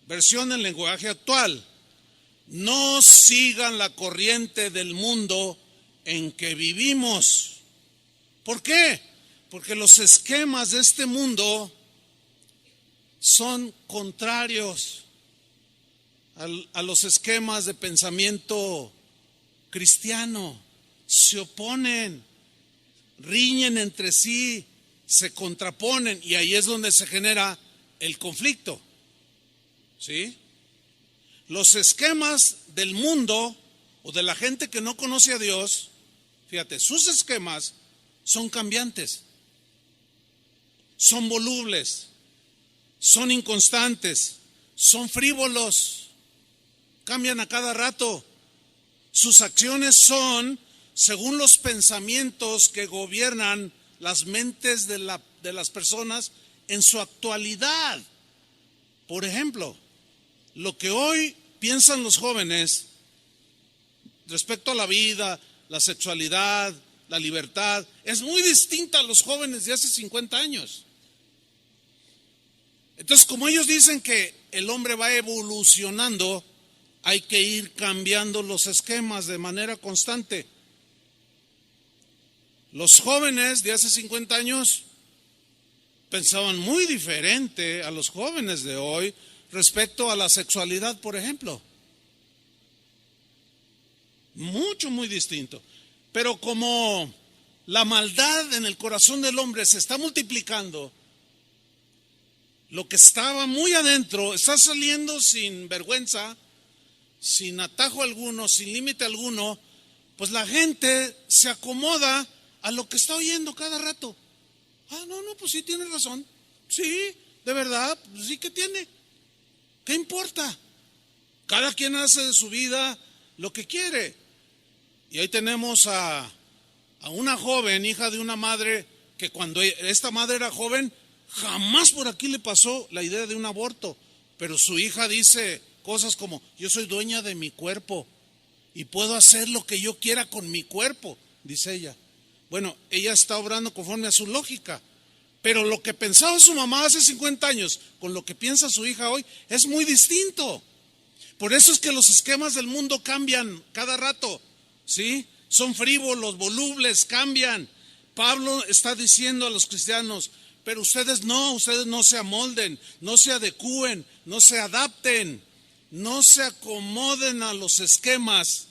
Versión en lenguaje actual, no sigan la corriente del mundo en que vivimos. ¿Por qué? Porque los esquemas de este mundo son contrarios a los esquemas de pensamiento cristiano. Se oponen, riñen entre sí, se contraponen, y ahí es donde se genera el conflicto. ¿Sí? Los esquemas del mundo o de la gente que no conoce a Dios, fíjate, sus esquemas son cambiantes, son volubles, son inconstantes, son frívolos, cambian a cada rato. Sus acciones son según los pensamientos que gobiernan las mentes de las personas en su actualidad. Por ejemplo, lo que hoy piensan los jóvenes respecto a la vida, la sexualidad, la libertad, es muy distinta a los jóvenes de hace 50 años. Entonces, como ellos dicen que el hombre va evolucionando, hay que ir cambiando los esquemas de manera constante. Los jóvenes de hace 50 años pensaban muy diferente a los jóvenes de hoy respecto a la sexualidad, por ejemplo. Muy distinto. Pero como la maldad en el corazón del hombre se está multiplicando, lo que estaba muy adentro está saliendo sin vergüenza, sin atajo alguno, sin límite alguno, pues la gente se acomoda a lo que está oyendo cada rato. No, pues sí tiene razón. Sí, de verdad, pues sí que tiene. ¿Qué importa? Cada quien hace de su vida lo que quiere. Y ahí tenemos a una joven, hija de una madre, que cuando esta madre era joven, jamás por aquí le pasó la idea de un aborto. Pero su hija dice cosas como, yo soy dueña de mi cuerpo y puedo hacer lo que yo quiera con mi cuerpo, dice ella. Bueno, ella está obrando conforme a su lógica. Pero lo que pensaba su mamá hace 50 años con lo que piensa su hija hoy es muy distinto. Por eso es que los esquemas del mundo cambian cada rato, ¿sí? Son frívolos, volubles, cambian. Pablo está diciendo a los cristianos, pero ustedes no se amolden, no se adecúen, no se adapten, no se acomoden a los esquemas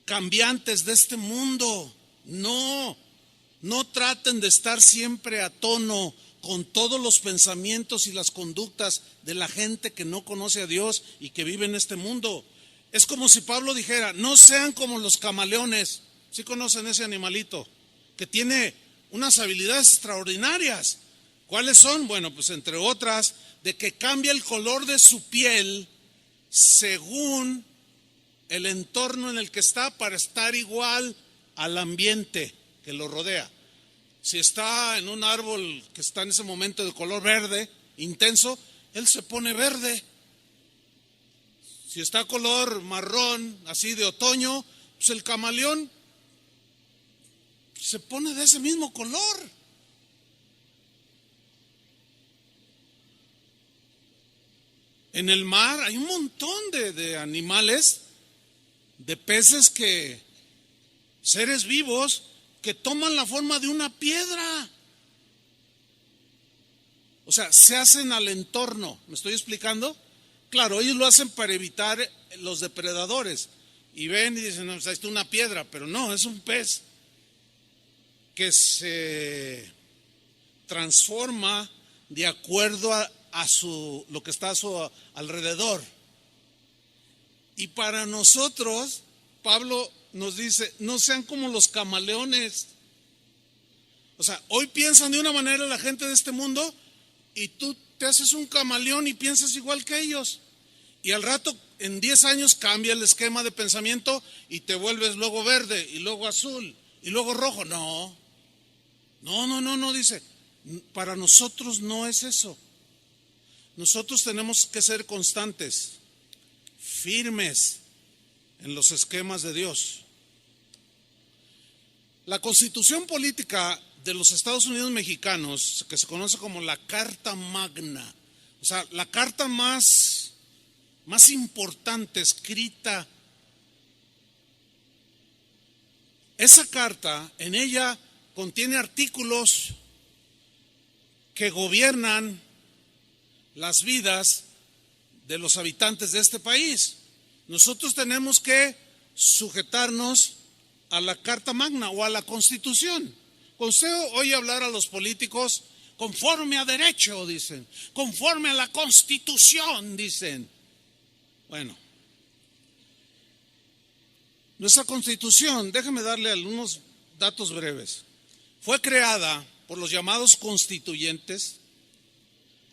cambiantes de este mundo. No traten de estar siempre a tono con todos los pensamientos y las conductas de la gente que no conoce a Dios y que vive en este mundo. Es como si Pablo dijera, no sean como los camaleones. ¿Sí conocen ese animalito? Que tiene unas habilidades extraordinarias. ¿Cuáles son? Bueno, pues entre otras, de que cambia el color de su piel según el entorno en el que está para estar igual al ambiente que lo rodea. Si está en un árbol que está en ese momento de color verde intenso, él se pone verde. Si está color marrón, así de otoño, pues el camaleón se pone de ese mismo color. En el mar hay un montón de animales, de peces seres vivos que toman la forma de una piedra. O sea, se hacen al entorno. ¿Me estoy explicando? Claro, ellos lo hacen para evitar los depredadores. Y ven y dicen, no, pues ahí está una piedra, pero no, es un pez que se transforma de acuerdo a lo que está a su alrededor. Y para nosotros, Pablo nos dice, no sean como los camaleones. O sea, hoy piensan de una manera la gente de este mundo y tú te haces un camaleón y piensas igual que ellos. Y al rato en 10 años cambia el esquema de pensamiento y te vuelves luego verde y luego azul y luego rojo. No, dice, para nosotros no es eso. Nosotros tenemos que ser constantes, firmes en los esquemas de Dios. La Constitución Política de los Estados Unidos Mexicanos, que se conoce como la Carta Magna, o sea, la carta más importante escrita. Esa carta, en ella contiene artículos que gobiernan las vidas de los habitantes de este país. Nosotros tenemos que sujetarnos a la Carta Magna o a la Constitución. Cuando usted oye hablar a los políticos, conforme a derecho, dicen, conforme a la Constitución, dicen. Bueno, nuestra Constitución, déjeme darle algunos datos breves, fue creada por los llamados constituyentes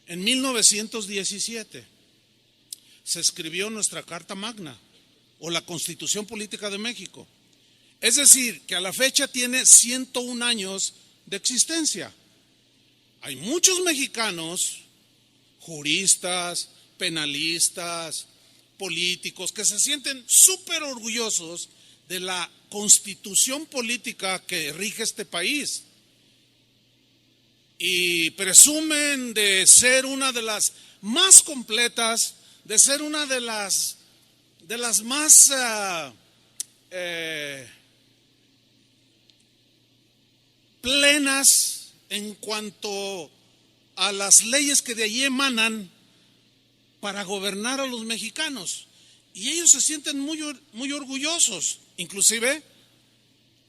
en 1917. Se escribió nuestra Carta Magna o la Constitución Política de México. Es decir, que a la fecha tiene 101 años de existencia. Hay muchos mexicanos, juristas, penalistas, políticos, que se sienten súper orgullosos de la Constitución política que rige este país y presumen de ser una de las más completas, de ser una de las más plenas en cuanto a las leyes que de allí emanan para gobernar a los mexicanos. Y ellos se sienten muy orgullosos. Inclusive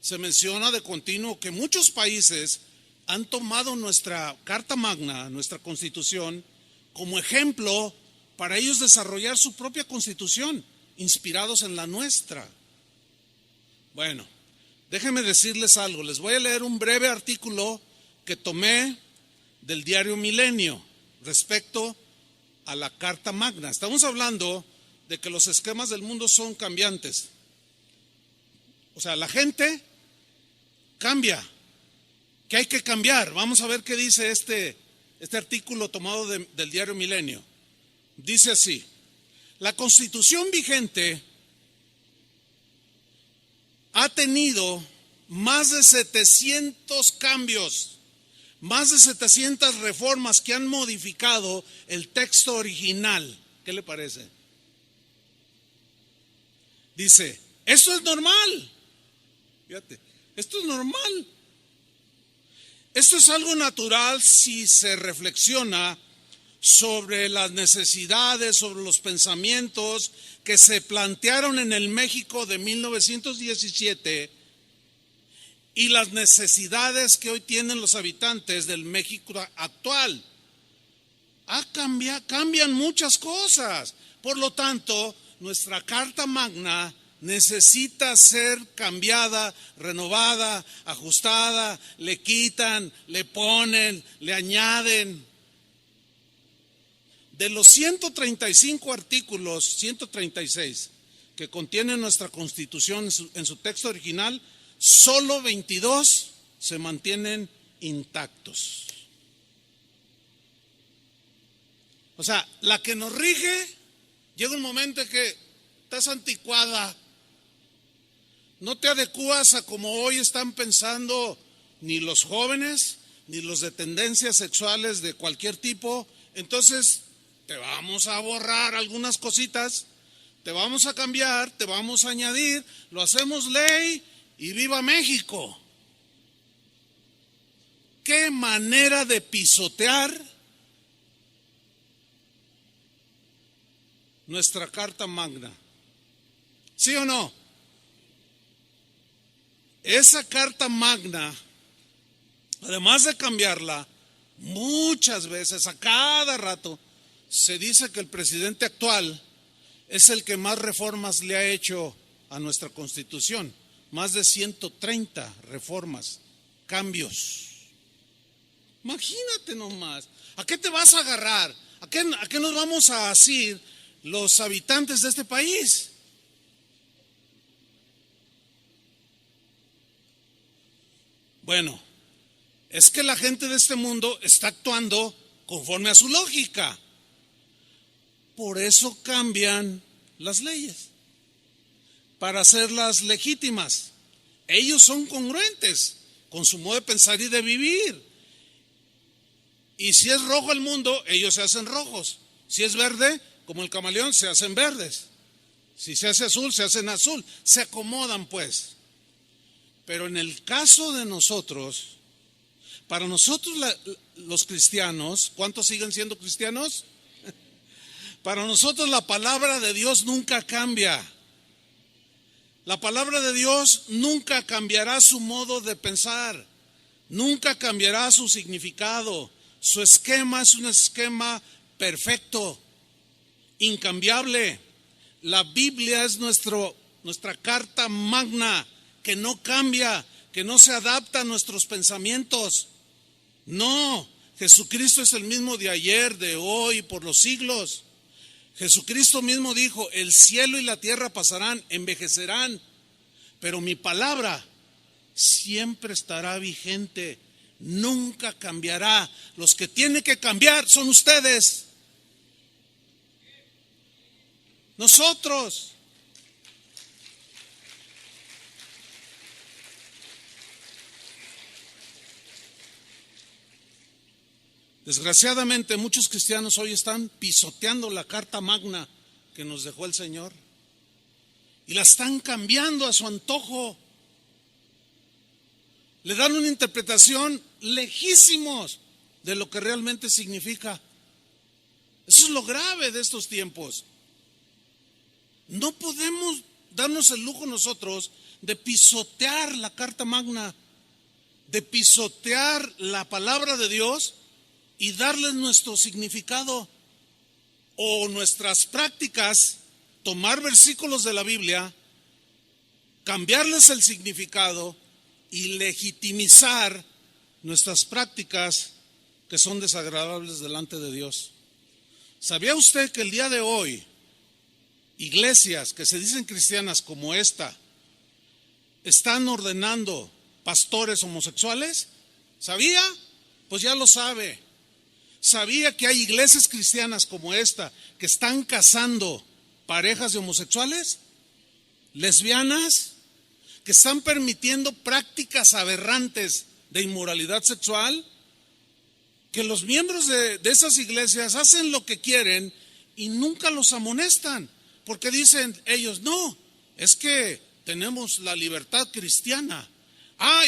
se menciona de continuo que muchos países han tomado nuestra Carta Magna, nuestra Constitución, como ejemplo para ellos desarrollar su propia Constitución, inspirados en la nuestra. Bueno, déjenme decirles algo. Les voy a leer un breve artículo que tomé del diario Milenio respecto a la Carta Magna. Estamos hablando de que los esquemas del mundo son cambiantes. O sea, la gente cambia, que hay que cambiar. Vamos a ver qué dice este artículo tomado del diario Milenio. Dice así: la Constitución vigente ha tenido más de 700 cambios, más de 700 reformas que han modificado el texto original. ¿Qué le parece? Dice, esto es normal. Fíjate, esto es normal. Esto es algo natural si se reflexiona sobre las necesidades, sobre los pensamientos que se plantearon en el México de 1917 y las necesidades que hoy tienen los habitantes del México actual. Cambian muchas cosas. Por lo tanto, nuestra Carta Magna necesita ser cambiada, renovada, ajustada. Le quitan, le ponen, le añaden. De los 135 artículos, 136 que contiene nuestra Constitución en su texto original, solo 22 se mantienen intactos. O sea, la que nos rige, llega un momento en que estás anticuada, no te adecuas a como hoy están pensando ni los jóvenes, ni los de tendencias sexuales de cualquier tipo. Entonces te vamos a borrar algunas cositas, te vamos a cambiar, te vamos a añadir, lo hacemos ley y ¡viva México! ¡Qué manera de pisotear nuestra Carta Magna! ¿Sí o no? Esa Carta Magna, además de cambiarla, muchas veces, a cada rato, se dice que el presidente actual es el que más reformas le ha hecho a nuestra Constitución. Más de 130 reformas, cambios. Imagínate nomás. ¿A qué te vas a agarrar? ¿A qué nos vamos a asir los habitantes de este país. Bueno, es que la gente de este mundo está actuando conforme a su lógica. Por eso cambian las leyes, para hacerlas legítimas. Ellos son congruentes con su modo de pensar y de vivir. Y si es rojo el mundo, ellos se hacen rojos. Si es verde, como el camaleón, se hacen verdes. Si se hace azul, se hacen azul. Se acomodan, pues. Pero en el caso de nosotros, para nosotros los cristianos, ¿cuántos siguen siendo cristianos? Para nosotros la palabra de Dios nunca cambia. La palabra de Dios nunca cambiará su modo de pensar, nunca cambiará su significado. Su esquema es un esquema perfecto, incambiable. La Biblia es nuestra carta magna, que no cambia, que no se adapta a nuestros pensamientos. No, Jesucristo es el mismo de ayer, de hoy, por los siglos. Jesucristo mismo dijo, el cielo y la tierra pasarán, envejecerán, pero mi palabra siempre estará vigente, nunca cambiará. Los que tienen que cambiar son ustedes, nosotros. Desgraciadamente muchos cristianos hoy están pisoteando la carta magna que nos dejó el Señor y la están cambiando a su antojo. Le dan una interpretación lejísimos de lo que realmente significa. Eso es lo grave de estos tiempos. No podemos darnos el lujo nosotros de pisotear la carta magna, de pisotear la palabra de Dios y darles nuestro significado o nuestras prácticas, tomar versículos de la Biblia, cambiarles el significado y legitimizar nuestras prácticas que son desagradables delante de Dios. ¿Sabía usted que el día de hoy iglesias que se dicen cristianas como esta están ordenando pastores homosexuales? ¿Sabía? Pues ya lo sabe. ¿Sabía que hay iglesias cristianas como esta que están casando parejas de homosexuales, lesbianas, que están permitiendo prácticas aberrantes de inmoralidad sexual? Que los miembros de esas iglesias hacen lo que quieren y nunca los amonestan, porque dicen ellos, no, es que tenemos la libertad cristiana.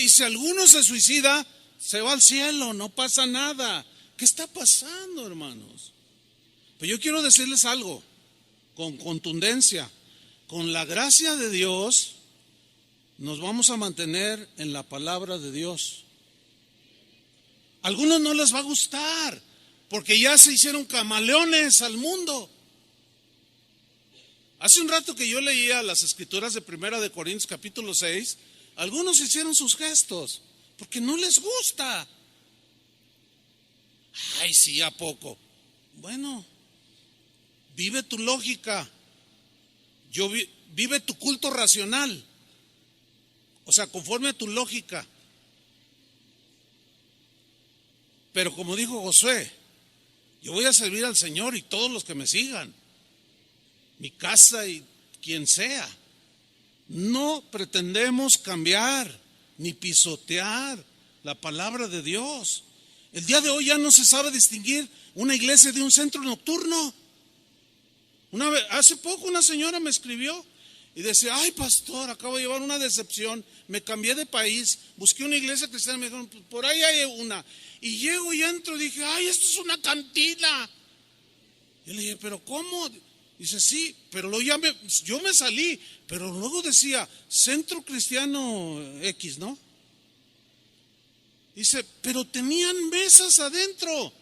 Y si alguno se suicida, se va al cielo, no pasa nada. ¿Qué está pasando, hermanos? Pues yo quiero decirles algo con contundencia. Con la gracia de Dios nos vamos a mantener en la palabra de Dios. A algunos no les va a gustar porque ya se hicieron camaleones al mundo. Hace un rato que yo leía las escrituras de Primera de Corintios capítulo 6, algunos hicieron sus gestos porque no les gusta. Ay, sí, ¿a poco? Bueno, vive tu lógica, vive tu culto racional, o sea, conforme a tu lógica. Pero como dijo Josué, yo voy a servir al Señor y todos los que me sigan, mi casa y quien sea. No pretendemos cambiar ni pisotear la palabra de Dios. El día de hoy ya no se sabe distinguir una iglesia de un centro nocturno. Hace poco una señora me escribió y decía, ay pastor, acabo de llevar una decepción, me cambié de país, busqué una iglesia cristiana, me dijeron, por ahí hay una. Y llego y entro y dije, ay, esto es una cantina. Y le dije, pero ¿cómo? Dice, sí, pero yo me salí, pero luego decía, Centro Cristiano X, ¿no? Dice, pero tenían mesas adentro,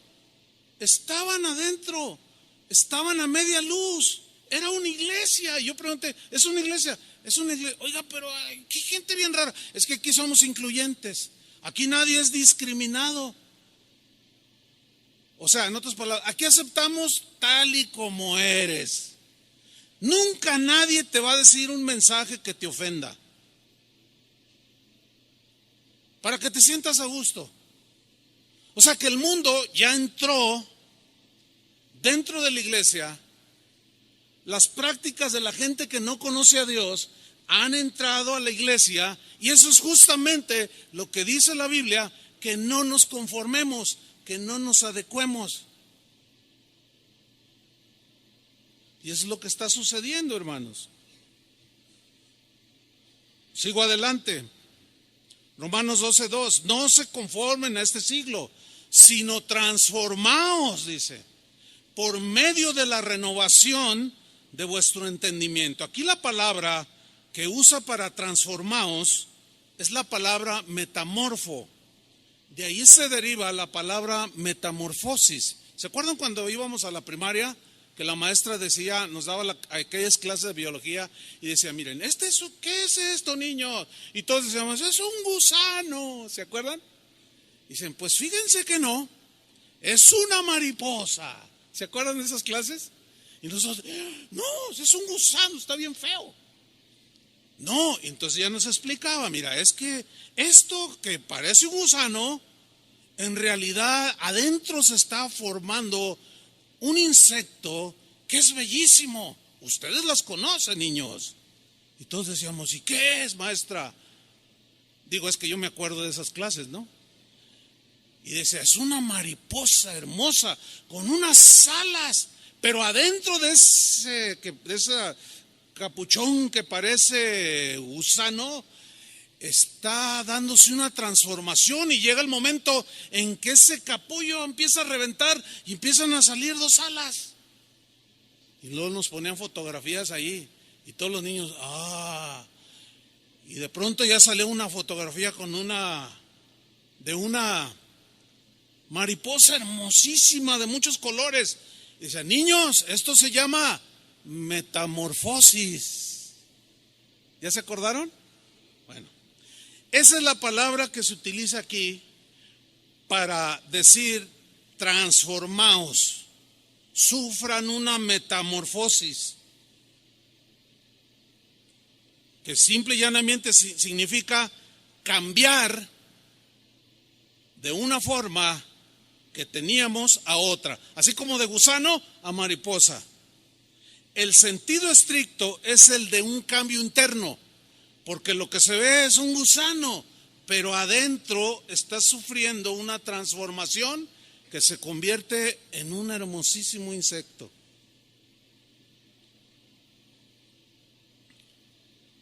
estaban a media luz, era una iglesia. Y yo pregunté, ¿es una iglesia? Es una iglesia. Oiga, pero ay, qué gente bien rara. Es que aquí somos incluyentes, aquí nadie es discriminado. O sea, en otras palabras, aquí aceptamos tal y como eres. Nunca nadie te va a decir un mensaje que te ofenda, para que te sientas a gusto. O sea que el mundo ya entró dentro de la iglesia. Las prácticas de la gente que no conoce a Dios han entrado a la iglesia, y eso es justamente lo que dice la Biblia, que no nos conformemos, que no nos adecuemos. Y eso es lo que está sucediendo, hermanos. Sigo adelante. Romanos 12:2, no se conformen a este siglo, sino transformaos, dice, por medio de la renovación de vuestro entendimiento. Aquí la palabra que usa para transformaos es la palabra metamorfo. De ahí se deriva la palabra metamorfosis. ¿Se acuerdan cuando íbamos a la primaria? Que la maestra decía, nos daba aquellas clases de biología y decía, miren, ¿qué es esto, niños? Y todos decíamos, es un gusano, ¿se acuerdan? Dicen, pues fíjense que no, es una mariposa. ¿Se acuerdan de esas clases? Y nosotros, no, es un gusano, está bien feo. No, entonces ya nos explicaba, mira, es que esto que parece un gusano, en realidad adentro se está formando un insecto que es bellísimo. Ustedes las conocen, niños. Y todos decíamos, ¿y qué es, maestra? Digo, es que yo me acuerdo de esas clases, ¿no? Y decía, es una mariposa hermosa con unas alas, pero adentro de ese capuchón que parece gusano, está dándose una transformación, y llega el momento en que ese capullo empieza a reventar y empiezan a salir dos alas. Y luego nos ponían fotografías ahí y todos los niños, y de pronto ya salió una fotografía de una mariposa hermosísima de muchos colores. Y dice, niños, esto se llama metamorfosis. ¿Ya se acordaron? Bueno, esa es la palabra que se utiliza aquí para decir transformaos, sufran una metamorfosis, que simple y llanamente significa cambiar de una forma que teníamos a otra, así como de gusano a mariposa. El sentido estricto es el de un cambio interno, porque lo que se ve es un gusano, pero adentro está sufriendo una transformación que se convierte en un hermosísimo insecto.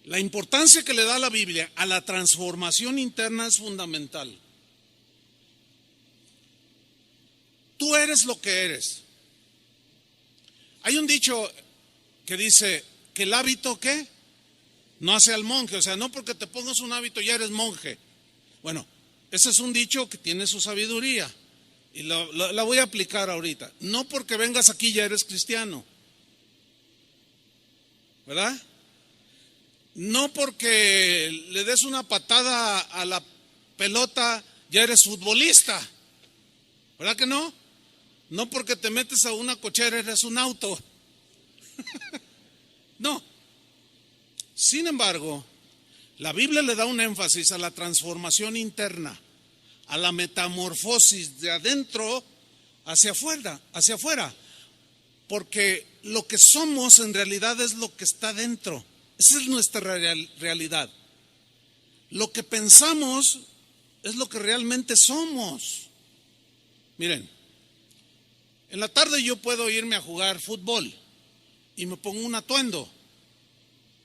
La importancia que le da la Biblia a la transformación interna es fundamental. Tú eres lo que eres. Hay un dicho que dice que el hábito, ¿qué? No hace al monje. O sea, no porque te pongas un hábito ya eres monje. Bueno, ese es un dicho que tiene su sabiduría y la voy a aplicar ahorita. No porque vengas aquí ya eres cristiano, ¿verdad? No porque le des una patada a la pelota ya eres futbolista, ¿verdad que no? No porque te metes a una cochera eres un auto. No. Sin embargo, la Biblia le da un énfasis a la transformación interna, a la metamorfosis de adentro hacia afuera, porque lo que somos en realidad es lo que está dentro. Esa es nuestra realidad. Lo que pensamos es lo que realmente somos. Miren, en la tarde yo puedo irme a jugar fútbol y me pongo un atuendo.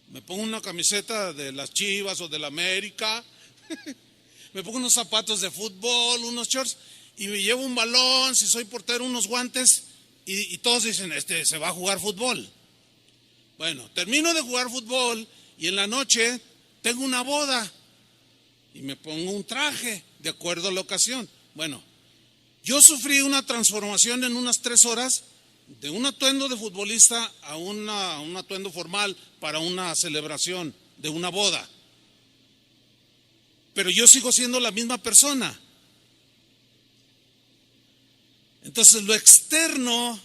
Me pongo una camiseta de las Chivas o de la América, me pongo unos zapatos de fútbol, unos shorts, y me llevo un balón, si soy portero, unos guantes, y todos dicen, se va a jugar fútbol. Bueno, termino de jugar fútbol y en la noche tengo una boda y me pongo un traje de acuerdo a la ocasión. Bueno, yo sufrí una transformación en unas 3 horas de un atuendo de futbolista a un atuendo formal para una celebración de una boda. Pero yo sigo siendo la misma persona. Entonces lo externo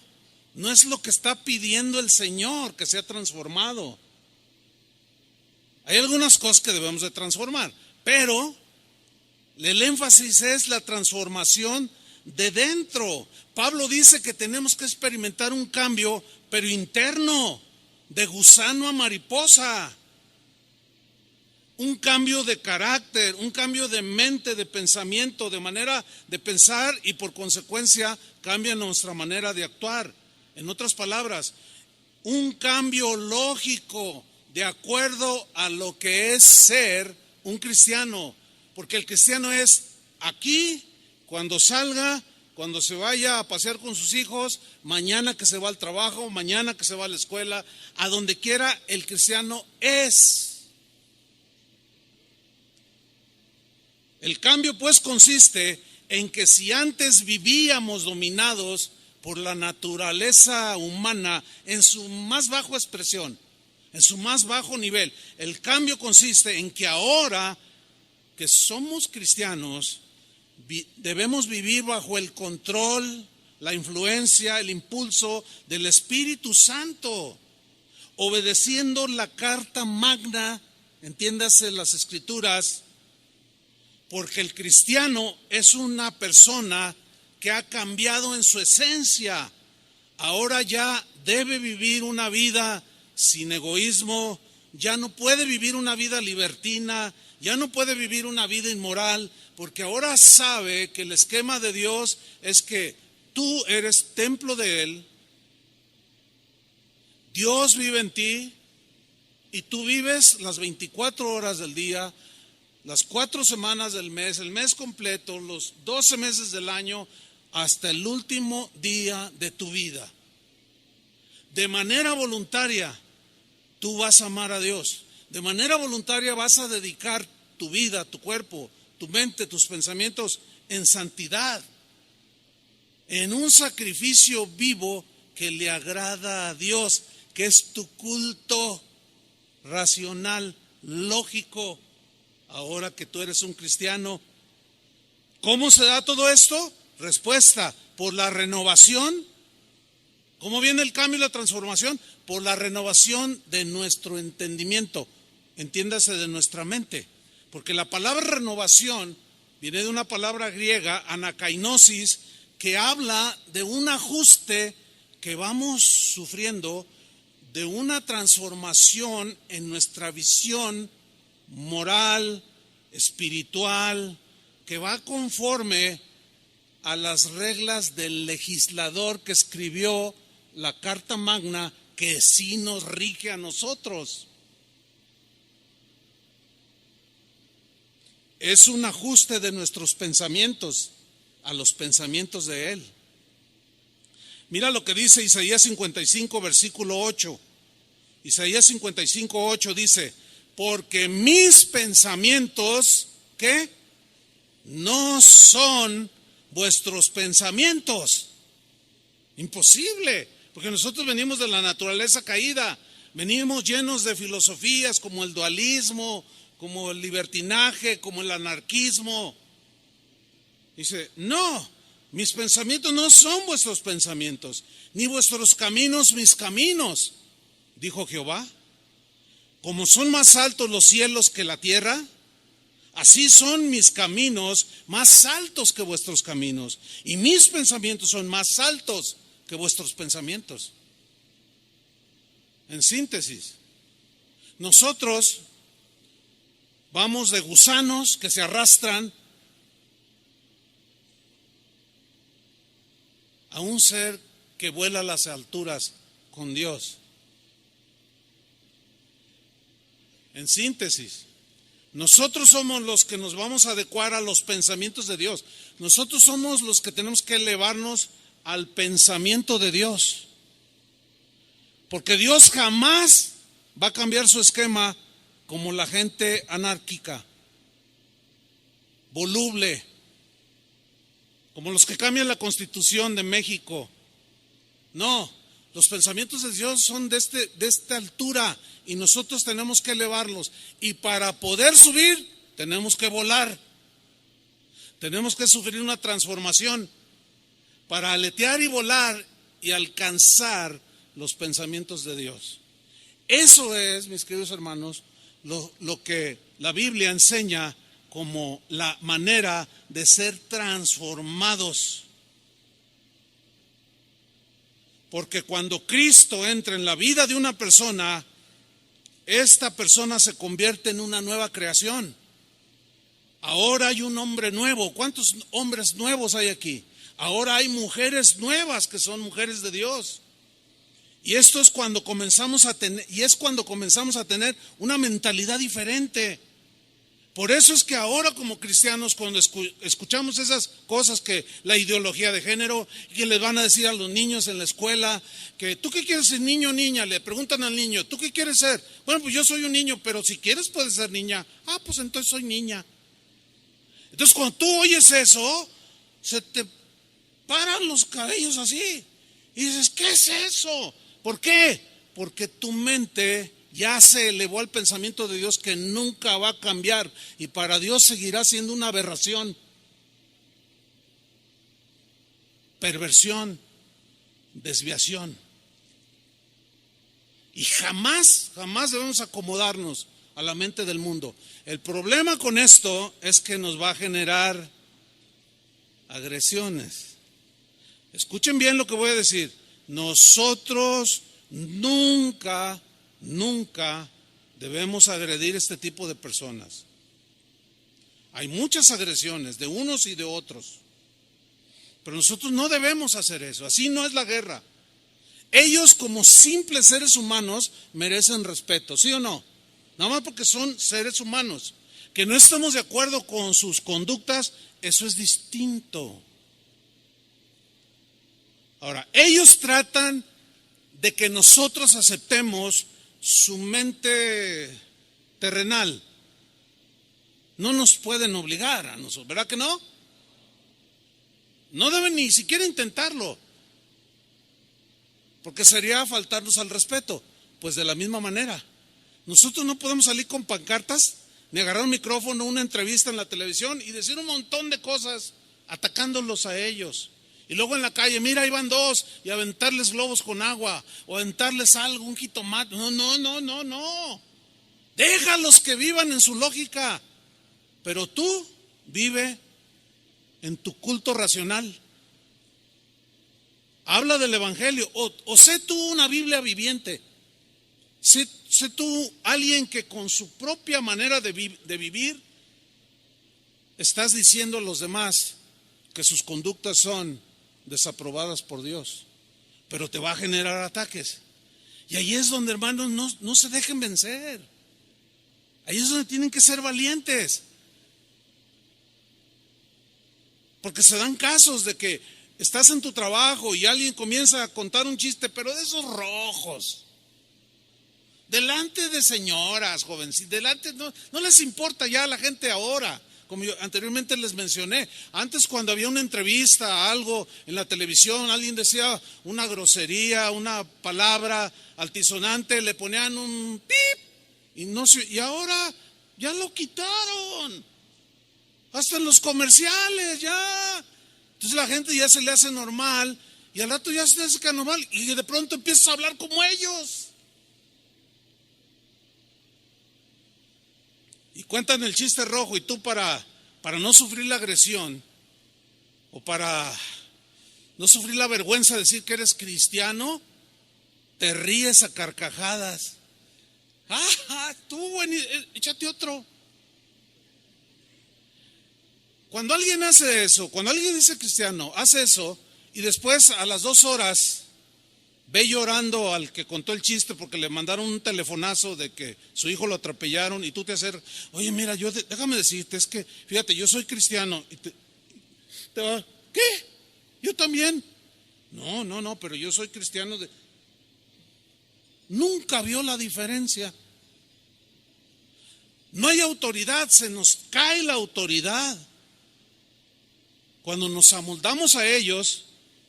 no es lo que está pidiendo el Señor, que sea transformado. Hay algunas cosas que debemos de transformar, pero el énfasis es la transformación de dentro. Pablo dice que tenemos que experimentar un cambio, pero interno, de gusano a mariposa. Un cambio de carácter, un cambio de mente, de pensamiento, de manera de pensar, y por consecuencia cambia nuestra manera de actuar. En otras palabras, un cambio lógico de acuerdo a lo que es ser un cristiano. Porque el cristiano es aquí, cuando salga, cuando se vaya a pasear con sus hijos, mañana que se va al trabajo, mañana que se va a la escuela, a donde quiera, el cristiano es. El cambio pues consiste en que si antes vivíamos dominados por la naturaleza humana en su más baja expresión, en su más bajo nivel, el cambio consiste en que ahora que somos cristianos debemos vivir bajo el control, la influencia, el impulso del Espíritu Santo, obedeciendo la carta magna, entiéndase las Escrituras. Porque el cristiano es una persona que ha cambiado en su esencia. Ahora ya debe vivir una vida sin egoísmo, ya no puede vivir una vida libertina, ya no puede vivir una vida inmoral, porque ahora sabe que el esquema de Dios es que tú eres templo de Él, Dios vive en ti y tú vives las 24 horas del día, las 4 semanas del mes, el mes completo, los 12 meses del año, hasta el último día de tu vida. De manera voluntaria, tú vas a amar a Dios. De manera voluntaria vas a dedicar tu vida, tu cuerpo, tu mente, tus pensamientos en santidad, en un sacrificio vivo que le agrada a Dios, que es tu culto racional, lógico. Ahora que tú eres un cristiano, ¿cómo se da todo esto? Respuesta, por la renovación. ¿Cómo viene el cambio y la transformación? Por la renovación de nuestro entendimiento, entiéndase, de nuestra mente. Porque la palabra renovación viene de una palabra griega, anakainosis, que habla de un ajuste que vamos sufriendo, de una transformación en nuestra visión moral, espiritual, que va conforme a las reglas del legislador que escribió la Carta Magna, que sí nos rige a nosotros. Es un ajuste de nuestros pensamientos a los pensamientos de Él. Mira lo que dice Isaías 55, versículo 8. Isaías 55, 8 dice: porque mis pensamientos, ¿qué? No son vuestros pensamientos. Imposible, porque nosotros venimos de la naturaleza caída, venimos llenos de filosofías como el dualismo, como el libertinaje, como el anarquismo. Dice, no, mis pensamientos no son vuestros pensamientos, ni vuestros caminos mis caminos, dijo Jehová. Como son más altos los cielos que la tierra, así son mis caminos más altos que vuestros caminos, y mis pensamientos son más altos que vuestros pensamientos. En síntesis, nosotros vamos de gusanos que se arrastran a un ser que vuela a las alturas con Dios. En síntesis, nosotros somos los que nos vamos a adecuar a los pensamientos de Dios. Nosotros somos los que tenemos que elevarnos al pensamiento de Dios. Porque Dios jamás va a cambiar su esquema como la gente anárquica, voluble, como los que cambian la Constitución de México. No, los pensamientos de Dios son de esta altura y nosotros tenemos que elevarlos. Y para poder subir, tenemos que volar. Tenemos que sufrir una transformación. Para aletear y volar y alcanzar los pensamientos de Dios. Eso es, mis queridos hermanos, lo que la Biblia enseña como la manera de ser transformados. Porque cuando Cristo entra en la vida de una persona, esta persona se convierte en una nueva creación. Ahora hay un hombre nuevo. ¿Cuántos hombres nuevos hay aquí? Ahora hay mujeres nuevas que son mujeres de Dios. Y esto es cuando comenzamos a tener una mentalidad diferente. Por eso es que ahora como cristianos, cuando escuchamos esas cosas, que la ideología de género, que les van a decir a los niños en la escuela, que ¿tú qué quieres ser, niño o niña? Le preguntan al niño, ¿tú qué quieres ser? Bueno, pues yo soy un niño, pero si quieres puedes ser niña. Ah, pues entonces soy niña. Entonces cuando tú oyes eso, se te paran los cabellos así. Y dices, ¿qué es eso? ¿Por qué? Porque tu mente ya se elevó al pensamiento de Dios, que nunca va a cambiar, y para Dios seguirá siendo una aberración, perversión, desviación. Y jamás debemos acomodarnos a la mente del mundo. El problema con esto es que nos va a generar agresiones. Escuchen bien lo que voy a decir. Nosotros nunca debemos agredir este tipo de personas. Hay muchas agresiones de unos y de otros, pero nosotros no debemos hacer eso. Así no es la guerra. Ellos, como simples seres humanos, merecen respeto, ¿sí o no? Nada más porque son seres humanos. Que no estamos de acuerdo con sus conductas, eso es distinto. Ahora, ellos tratan de que nosotros aceptemos su mente terrenal. No nos pueden obligar a nosotros, ¿verdad que no? No deben ni siquiera intentarlo, porque sería faltarnos al respeto. Pues de la misma manera, nosotros no podemos salir con pancartas, ni agarrar un micrófono, una entrevista en la televisión y decir un montón de cosas atacándolos a ellos. Y luego en la calle, mira, ahí van dos, y aventarles globos con agua, o aventarles algo, un jitomate. No. Déjalos que vivan en su lógica, pero tú vive en tu culto racional. Habla del evangelio, o sé tú una Biblia viviente. Sé tú alguien que con su propia manera de vivir estás diciendo a los demás que sus conductas son desaprobadas por Dios, pero te va a generar ataques. Y ahí es donde, hermanos, no se dejen vencer. Ahí es donde tienen que ser valientes, porque se dan casos de que estás en tu trabajo y alguien comienza a contar un chiste, pero de esos rojos, delante de señoras, jovencitas, delante, no les importa ya a la gente ahora. Como yo anteriormente les mencioné, antes cuando había una entrevista, algo en la televisión, alguien decía una grosería, una palabra altisonante, le ponían un pip, y ahora ya lo quitaron, hasta en los comerciales ya. Entonces la gente ya se le hace normal, y al rato ya se le hace normal, y de pronto empiezas a hablar como ellos. Y cuentan el chiste rojo, y tú para no sufrir la agresión, o para no sufrir la vergüenza de decir que eres cristiano, te ríes a carcajadas. Tú, échate otro. Cuando alguien hace eso, cuando alguien dice cristiano, hace eso, y después a las 2 horas ve llorando al que contó el chiste porque le mandaron un telefonazo de que su hijo lo atropellaron, y tú te haces, oye, mira, déjame decirte, es que, fíjate, yo soy cristiano. Y te va, ¿qué? Yo también. No, pero yo soy cristiano. Nunca vio la diferencia. No hay autoridad, se nos cae la autoridad cuando nos amoldamos a ellos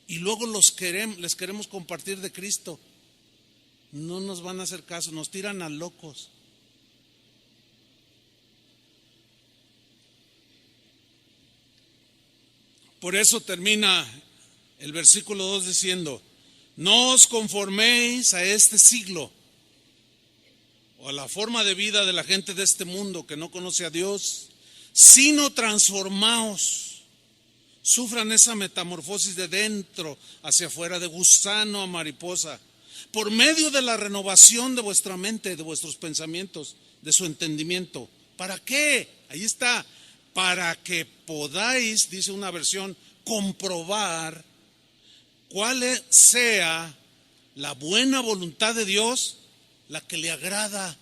y luego les queremos compartir de Cristo. No nos van a hacer caso, nos tiran a locos. Por eso termina el versículo 2 diciendo, No os conforméis a este siglo o a la forma de vida de la gente de este mundo que no conoce a Dios, sino transformaos. Sufran esa metamorfosis de dentro hacia afuera, de gusano a mariposa, por medio de la renovación de vuestra mente, de vuestros pensamientos, de su entendimiento. ¿Para qué? Ahí está. Para que podáis, dice una versión, comprobar cuál sea la buena voluntad de Dios, la que le agrada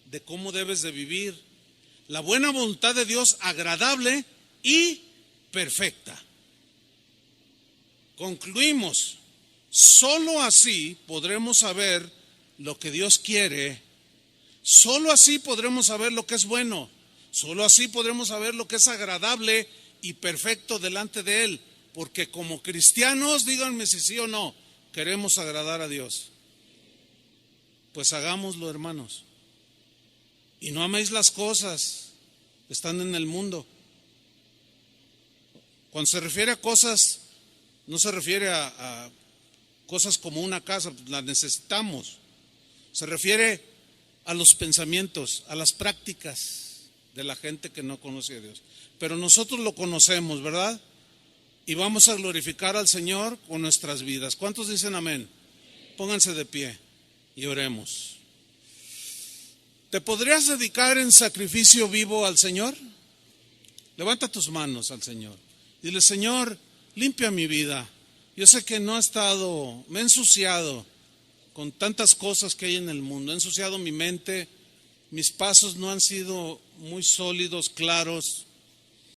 de cómo debes de vivir. La buena voluntad de Dios agradable y perfecta. Concluimos. Solo así podremos saber lo que Dios quiere. Solo así podremos saber lo que es bueno. Solo así podremos saber lo que es agradable y perfecto delante de Él. Porque como cristianos, díganme si sí o no, queremos agradar a Dios. Pues hagámoslo, hermanos. Y no améis las cosas que están en el mundo. Cuando se refiere a cosas, no se refiere a cosas como una casa, las necesitamos. Se refiere a los pensamientos, a las prácticas de la gente que no conoce a Dios. Pero nosotros lo conocemos, ¿verdad? Y vamos a glorificar al Señor con nuestras vidas. ¿Cuántos dicen amén? Pónganse de pie y oremos. ¿Te podrías dedicar en sacrificio vivo al Señor? Levanta tus manos al Señor. Dile, Señor, limpia mi vida. Yo sé que no he estado, me he ensuciado con tantas cosas que hay en el mundo. He ensuciado mi mente, mis pasos no han sido muy sólidos, claros.